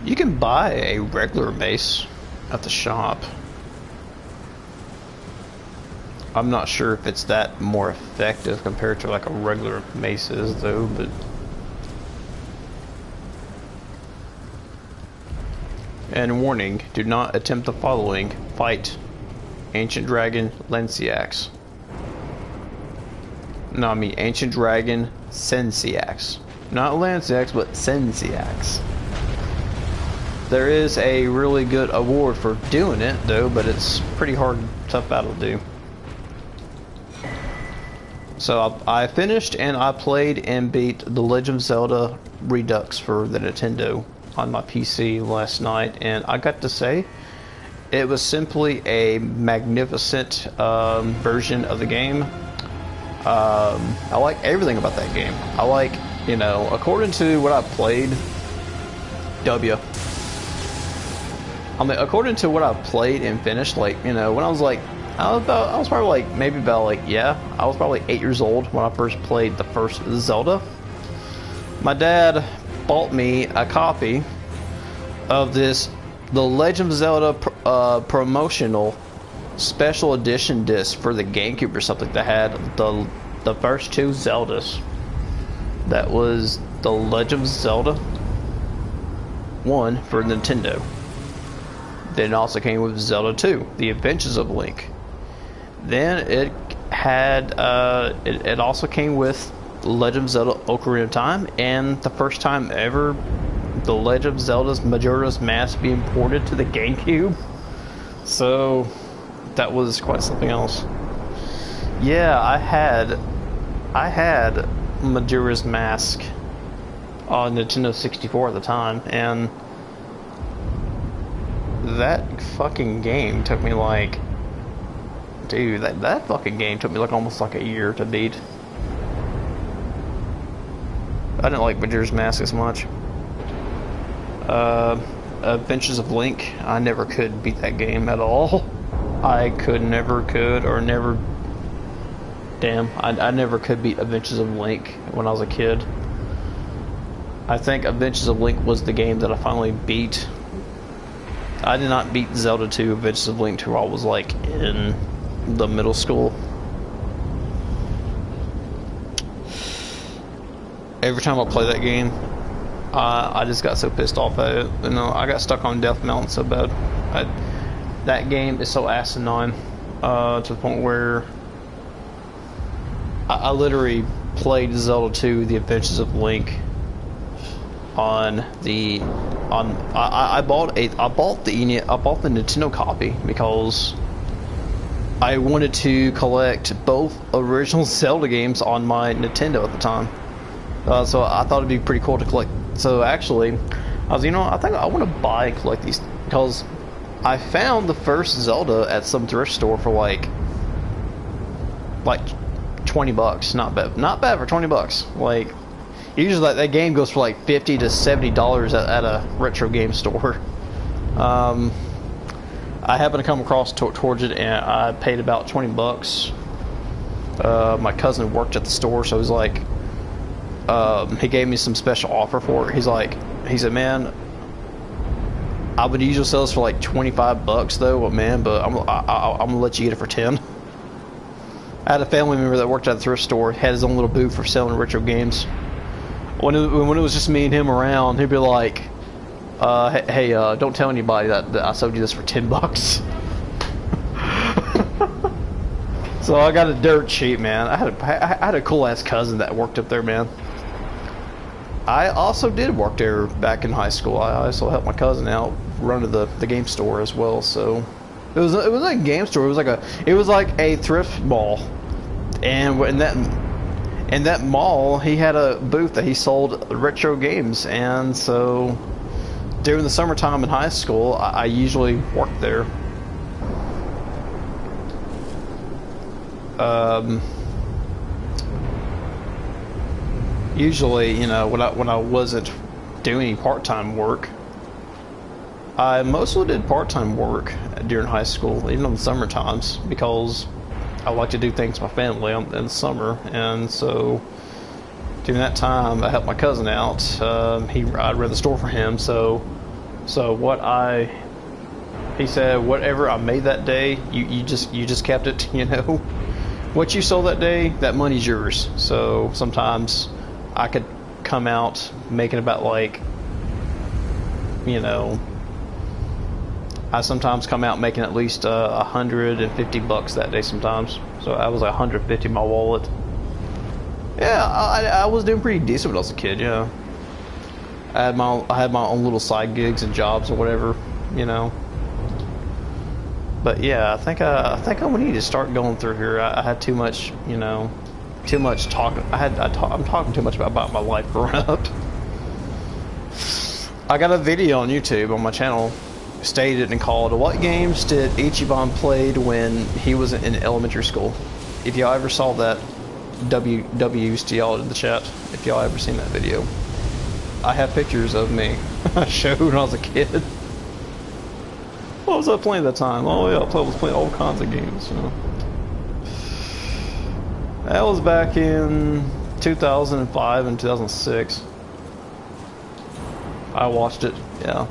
You can buy a regular mace at the shop. I'm not sure if it's that more effective compared to like a regular mace is though, but and warning, do not attempt the following. Fight Ancient Dragon Lenciax. No, I mean Ancient Dragon Sensiax. Not Lanciax, but Sensiax. There is a really good award for doing it though, but it's pretty hard, tough battle to do. So I finished and I played and beat The Legend of Zelda Redux for the Nintendo on my PC last night, and I got to say, it was simply a magnificent version of the game. I like everything about that game. I like, you know, according to what I played, I mean, according to what I played and finished, like, you know, when I was like I was probably like, maybe about like, yeah, I was probably 8 years old when I first played the first Zelda. My dad bought me a copy of this, the Legend of Zelda promotional special edition disc for the GameCube or something that had the first 2 Zeldas. That was the Legend of Zelda 1 for Nintendo. Then it also came with Zelda 2, The Adventures of Link. Then it had it also came with Legend of Zelda Ocarina of Time, and the first time ever the Legend of Zelda's Majora's Mask being ported to the GameCube. So that was quite something else. Yeah, I had Majora's Mask on Nintendo 64 at the time, and that fucking game took me like, dude, that fucking game took me like almost like a year to beat. I didn't like Majora's Mask as much. Adventures of Link, I never could beat that game at all. I never could beat Adventures of Link when I was a kid. I think Adventures of Link was the game that I finally beat. I did not beat Zelda 2 Adventures of Link till I was like in the middle school. Every time I play that game, I just got so pissed off at it. You know, I got stuck on Death Mountain so bad. That game is so asinine to the point where I literally played Zelda 2: The Adventures of Link on the I bought the Nintendo copy because I wanted to collect both original Zelda games on my Nintendo at the time. So I thought it'd be pretty cool to collect. So actually, I was, I think I want to buy and collect these because I found the first Zelda at some thrift store for like $20. Not bad for $20. Like, usually that game goes for like $50 to $70 at a retro game store. I happened to come across towards it, and I paid about $20. My cousin worked at the store, so he was like, he gave me some special offer for it. He said, man, I would usually sell this for like $25 though, man, but I'm gonna let you get it for 10. I had a family member that worked at the thrift store, had his own little booth for selling retro games. When it was just me and him around, he'd be like, hey, don't tell anybody that I sold you this for $10. So I got a dirt cheap, man. I had a cool ass cousin that worked up there, man. I also did work there back in high school. I also helped my cousin out run to the game store as well. So it was like a game store. It was like a thrift mall, and in that mall he had a booth that he sold retro games. And so during the summertime in high school, I usually worked there. Usually, when I wasn't doing any part-time work, I mostly did part-time work during high school, even in the summer times, because I like to do things with my family in the summer. And so during that time, I helped my cousin out. I ran the store for him. So he said, whatever I made that day, you just kept it. What you sold that day, that money's yours. So sometimes I could come out making about I sometimes come out making at least $150 that day sometimes. So I was like $150 in my wallet. Yeah, I was doing pretty decent when I was a kid. Yeah, I had my own little side gigs and jobs or whatever. But yeah, I think I need to start going through here. I had too much, too much talk. I'm talking too much about my life growing up. I got a video on YouTube on my channel stated and called "What games did Ichiban played when he was in elementary school?" If y'all ever saw that, W's to y'all in the chat. If y'all ever seen that video, I have pictures of me. I showed when I was a kid. What was I playing at that time? Oh yeah, I was playing all kinds of games, you know. That was back in 2005 and 2006. I watched it, yeah.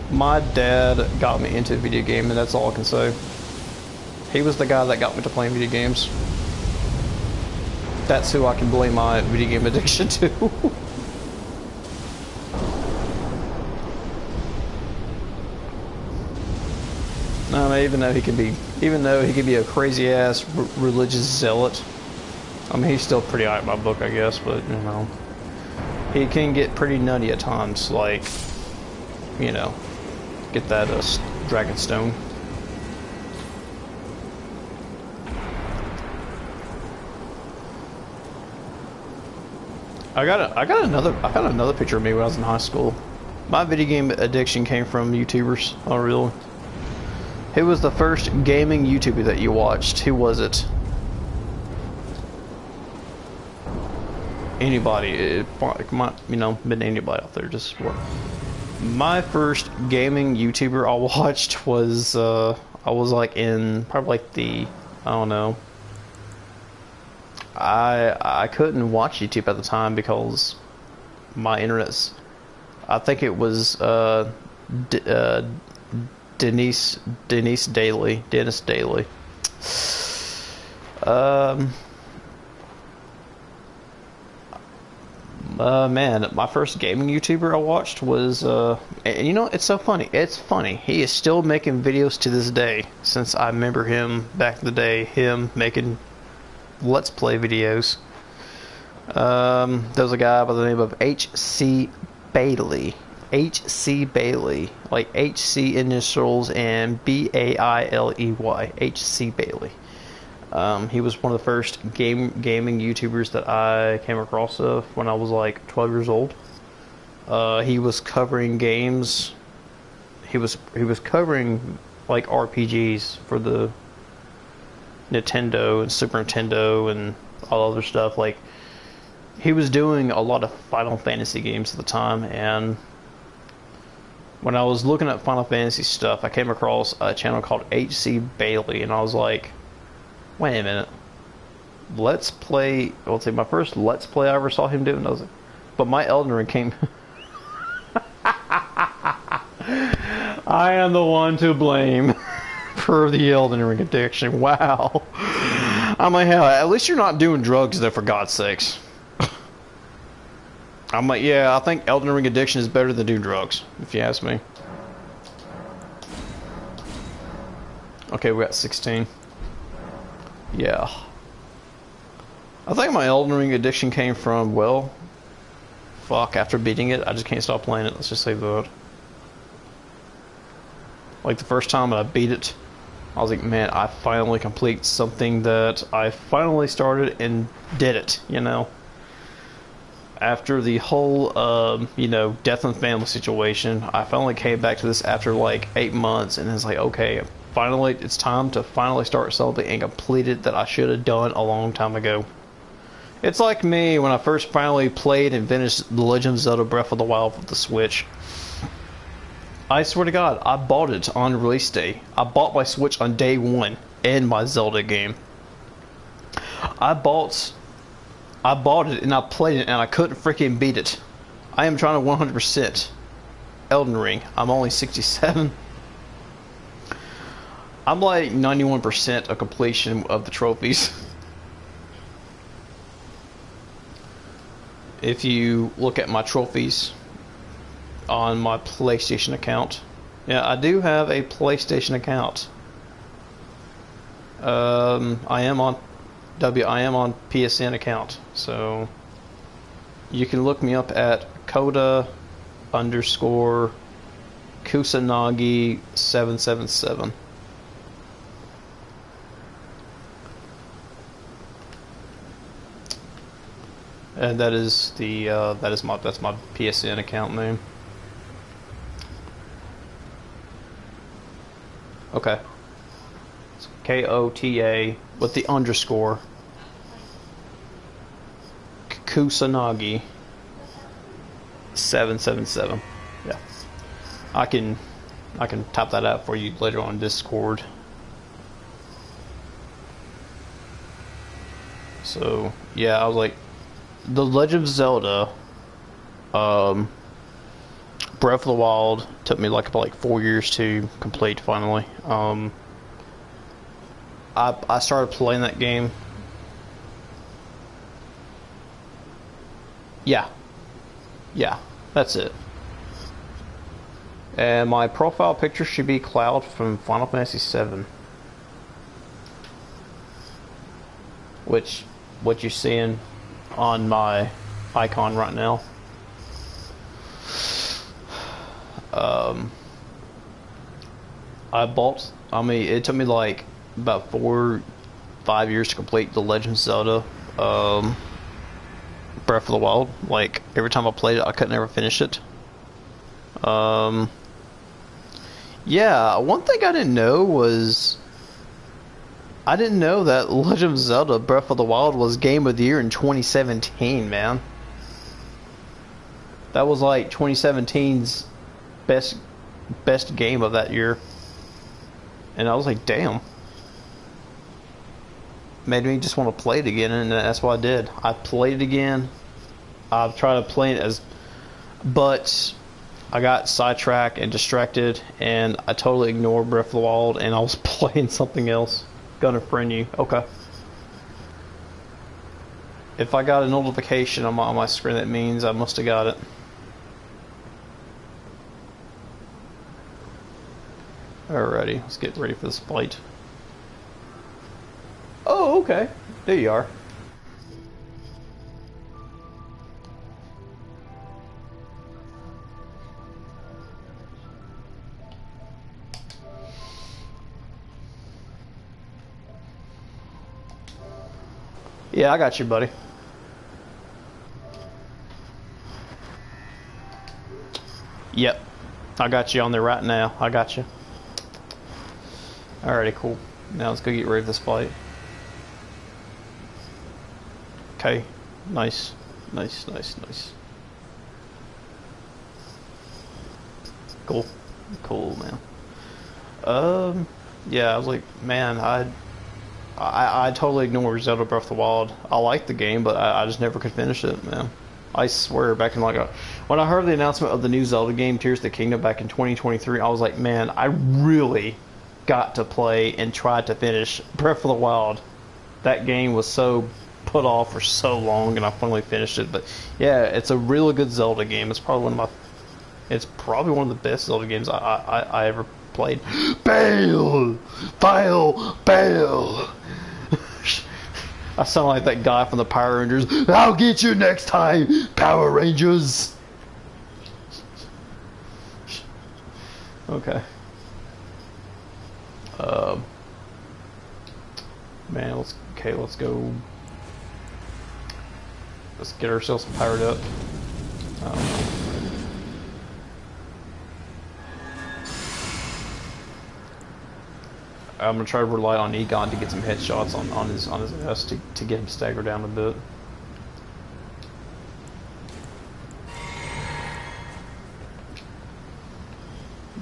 My dad got me into a video game, and that's all I can say. He was the guy that got me to playing video games. That's who I can blame my video game addiction to. No, even though he can be a crazy ass religious zealot. I mean, he's still pretty alright in my book, I guess, but you know, he can get pretty nutty at times. Like, you know, get that dragon stone. I got another picture of me when I was in high school. My video game addiction came from YouTubers. Oh really? Who was the first gaming YouTuber that you watched? Who was it? Anybody. It might, you know, been anybody out there. Just what? My first gaming YouTuber I watched was I was like in probably like the, I don't know. I couldn't watch YouTube at the time because my internet's, I think it was Dennis Daly. Man, my first gaming YouTuber I watched was and you know, it's so funny. It's funny. He is still making videos to this day. Since I remember him back in the day, him making Let's Play videos. There's a guy by the name of H.C. Bailey. H.C. Bailey. Like H.C. initials and B-A-I-L-E-Y. H.C. Bailey. He was one of the first gaming YouTubers that I came across when I was like 12 years old. He was covering games. He was covering like RPGs for the Nintendo and Super Nintendo and all other stuff. Like, he was doing a lot of Final Fantasy games at the time, and when I was looking at Final Fantasy stuff, I came across a channel called H.C. Bailey, and I was like, wait a minute. Let's Play, I would say my first Let's Play I ever saw him doing, I was like, but my Elden Ring came... I am the one to blame for the Elden Ring addiction. Wow. I'm like, hell, at least you're not doing drugs though, for God's sakes. I'm like, yeah, I think Elden Ring addiction is better than doing drugs, if you ask me. Okay, we got 16. Yeah. I think my Elden Ring addiction came from, well, fuck, after beating it, I just can't stop playing it. Let's just say that. Like, the first time that I beat it, I was like, man, I finally complete something that I finally started and did it, you know? After the whole, you know, death and family situation, I finally came back to this after like 8 months, and it's like, okay, finally, it's time to finally start something and complete it that I should have done a long time ago. It's like me when I first finally played and finished The Legend of Zelda Breath of the Wild with the Switch. I swear to God, I bought it on release day. I bought my Switch on day one in my Zelda game. I bought it and I played it and I couldn't freaking beat it. I am trying to 100% Elden Ring. I'm only 67. I'm like 91% of completion of the trophies. If you look at my trophies on my PlayStation account. Yeah, I do have a PlayStation account. I am on PSN account, so you can look me up at Koda_Kusanagi777. And that is the that's my PSN account name. Okay. It's Kota with the underscore. Kusanagi 777. Yeah. I can type that out for you later on Discord. So yeah, I was like, The Legend of Zelda, Breath of the Wild took me like about 4 years to complete finally. I started playing that game. Yeah, that's it. And my profile picture should be Cloud from Final Fantasy VII, which what you're seeing on my icon right now. It took me like about 4-5 years to complete The Legend of Zelda, Breath of the Wild. Like, every time I played it, I couldn't ever finish it. Yeah, one thing I didn't know was, I didn't know that Legend of Zelda Breath of the Wild was Game of the Year in 2017, man. That was like 2017's best game of that year. And I was like, damn. Made me just want to play it again, and that's what I did. I played it again. I've tried to play it but I got sidetracked and distracted, and I totally ignored Breath of the Wild, and I was playing something else. Gonna friend you. Okay. If I got a notification on my screen, that means I must have got it. Alrighty, let's get ready for this fight. Oh, okay. There you are. Yeah, I got you, buddy. Yep. I got you on there right now. I got you. Alrighty, cool. Now let's go get ready for this fight. Okay. Nice. Nice, nice, nice. Cool. Cool, man. Yeah, I was like, man, I totally ignored Zelda Breath of the Wild. I liked the game, but I just never could finish it, man. I swear, back in when I heard the announcement of the new Zelda game, Tears of the Kingdom, back in 2023, I was like, man, I really got to play and try to finish Breath of the Wild. That game was so put off for so long, and I finally finished it. But yeah, it's a really good Zelda game. It's probably one of the best Zelda games I ever played. Bail! File! Bail! I sound like that guy from the Power Rangers. I'll get you next time, Power Rangers! Okay. Man, let's go. Let's get ourselves powered up. I'm gonna try to rely on Egon to get some headshots on his ass to get him staggered down a bit.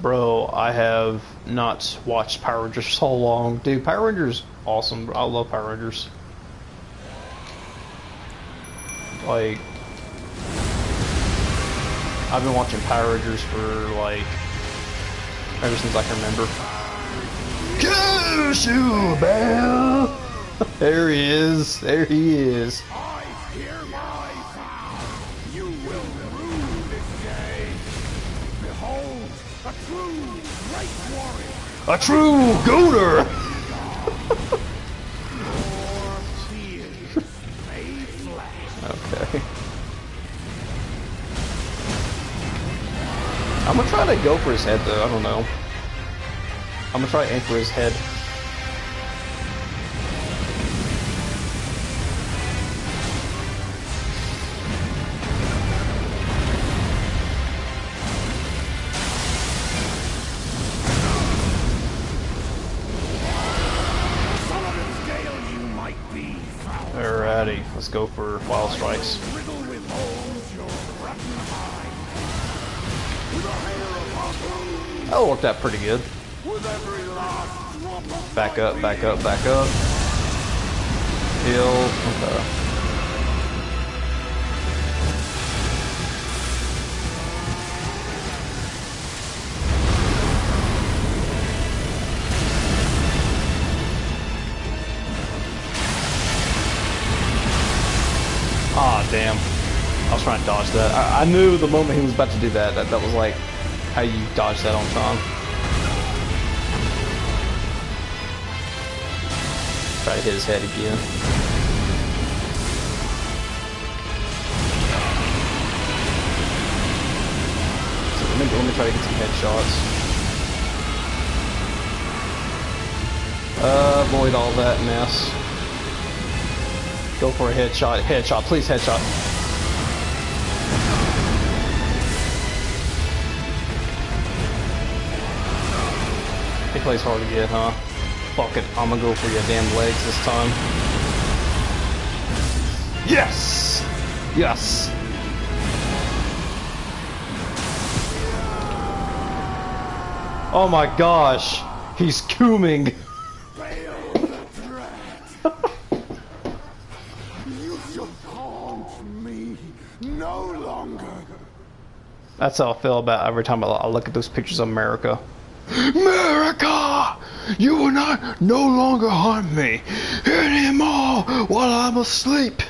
Bro, I have not watched Power Rangers so long. Dude, Power Rangers awesome. I love Power Rangers. Like, I've been watching Power Rangers for like ever since I can remember. Go, Bell! There he is. There he is. I hereby vow you will rue this day. Behold, a true great warrior. A true gooner! Your fears made flesh. Okay. I'm gonna try to go for his head though, I don't know. I'm gonna try to aim for his head. Alrighty, let's go for Wild Strikes. Riddle with holes your rotten hide. With a hair upon That worked out pretty good. Back up, back up, back up. Heal. Okay. Ah, damn. I was trying to dodge that. I knew the moment he was about to do that, that was like how you dodge that on time. Try to hit his head again. So let me try to get some headshots. Avoid all that mess. Go for a headshot. Headshot, please headshot. He plays hard to get, huh? Fuck it, I'm gonna go for your damn legs this time. Yes! Yes! Oh my gosh! He's cooming! That's how I feel about every time I look at those pictures of Marika. Marika! You will not no longer harm me anymore while I'm asleep.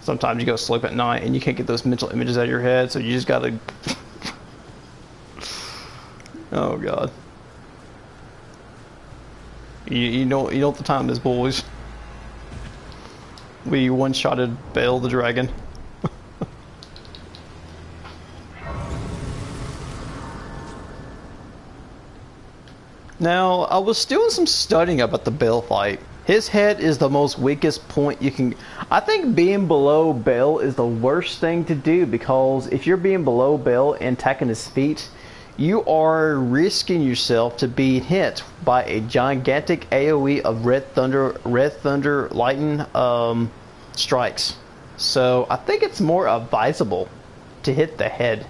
Sometimes you go to sleep at night and you can't get those mental images out of your head, so you just gotta... Oh god. You know what the time is, boys. We one-shotted Bale the Dragon. Now, I was doing some studying about the Bale fight. His head is the most weakest point you can... I think being below Bale is the worst thing to do, because if you're being below Bale and attacking his feet, you are risking yourself to be hit by a gigantic AoE of Red Thunder lightning strikes. So I think it's more advisable to hit the head,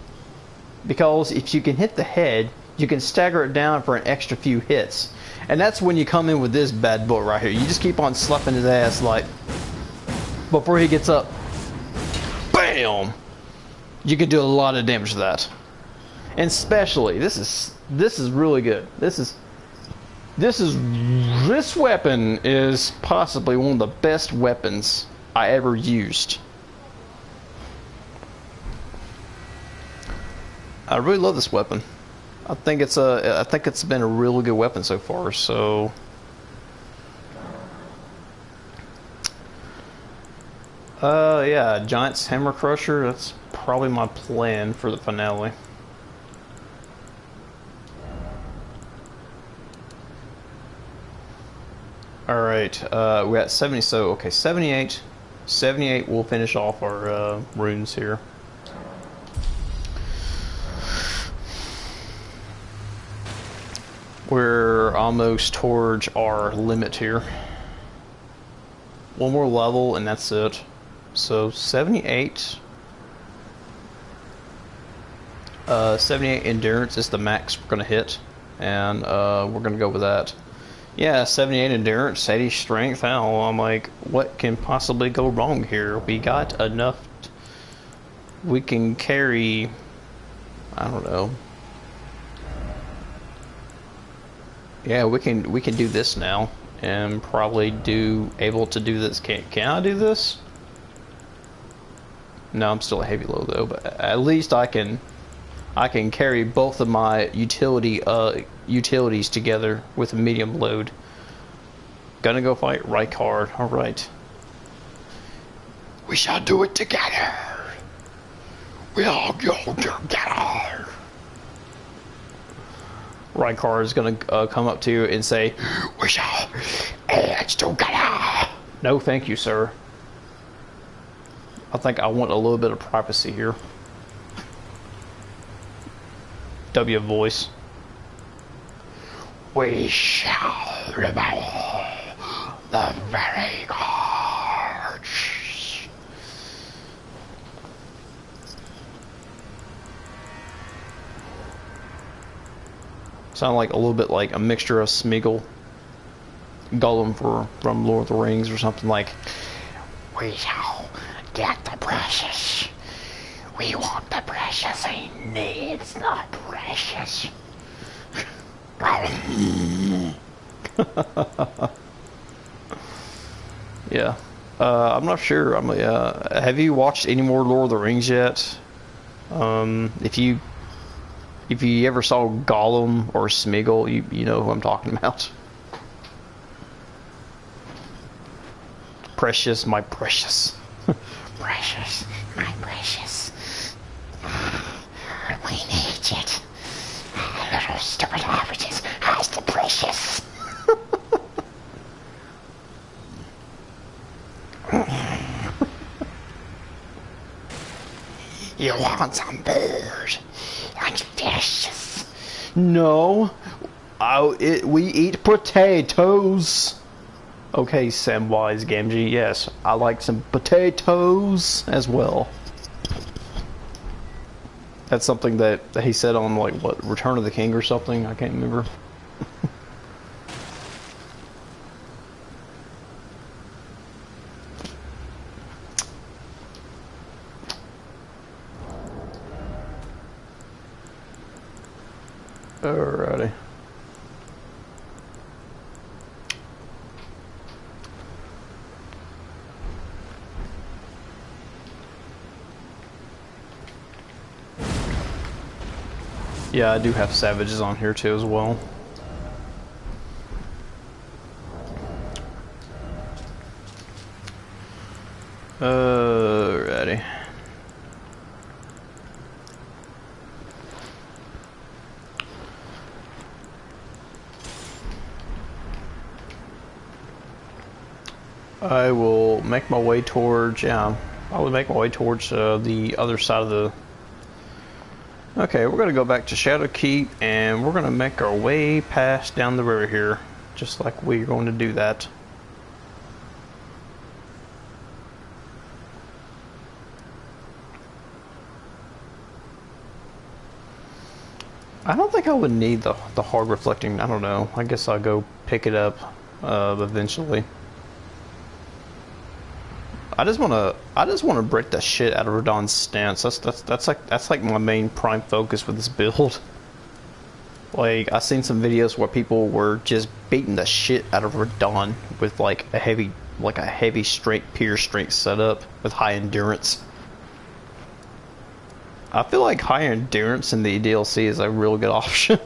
because if you can hit the head, you can stagger it down for an extra few hits. And that's when you come in with this bad boy right here. You just keep on slapping his ass like before he gets up. BAM! You can do a lot of damage to that. And especially this is really good. This weapon is possibly one of the best weapons I ever used. I really love this weapon. I think it's been a really good weapon so far. So yeah, Giant's Hammer Crusher, that's probably my plan for the finale. Alright, we're at 70, so okay, 78 we'll finish off our runes here. We're almost towards our limit here. One more level and that's it. So 78 endurance is the max we're gonna hit, and we're gonna go with that. Yeah, 78 endurance, 80 strength. Hell, I'm like, what can possibly go wrong here? We got enough. We can carry, I don't know. Yeah, we can do this now, and probably able to do this. Can I do this? No, I'm still a heavy low though, but at least I can carry both of my utilities together with a medium load. Gonna go fight Rykard. All right. We shall do it together. We all go together. Rykard is gonna come up to you and say, "We shall edge together." No, thank you, sir. I think I want a little bit of privacy here. W voice. We shall rebel the very gods. Sound like a little bit like a mixture of Smeagol, Gollum from Lord of the Rings or something like. We shall get the precious. We want the precious, ain't it's not precious. Yeah. I'm not sure. Have you watched any more Lord of the Rings yet? If you ever saw Gollum or Smeagol, you know who I'm talking about. Precious, my precious. Precious, my precious. We need it. Little stupid averages has the precious. You want some food? Like fishes? No. We eat potatoes. Okay, Samwise Gamgee, yes, I like some potatoes as well. That's something that he said on, like, what, Return of the King or something? I can't remember. Alrighty. Yeah, I do have savages on here too as well. Alrighty. I will make my way towards, yeah, I will make my way towards the other side of the... Okay, we're going to go back to Shadow Keep, and we're going to make our way past down the river here, just like we're going to do that. I don't think I would need the hard reflecting, I don't know, I guess I'll go pick it up eventually. I just wanna break the shit out of Radon's stance. That's like my main prime focus with this build. Like, I've seen some videos where people were just beating the shit out of Radon with like a heavy strength, pure strength setup with high endurance. I feel like high endurance in the DLC is a real good option.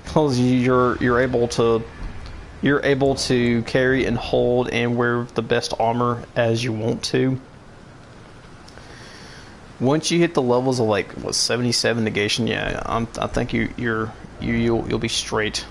Because you're able to carry and hold and wear the best armor as you want to. Once you hit the levels of like what 77 negation, yeah, I think you'll be straight.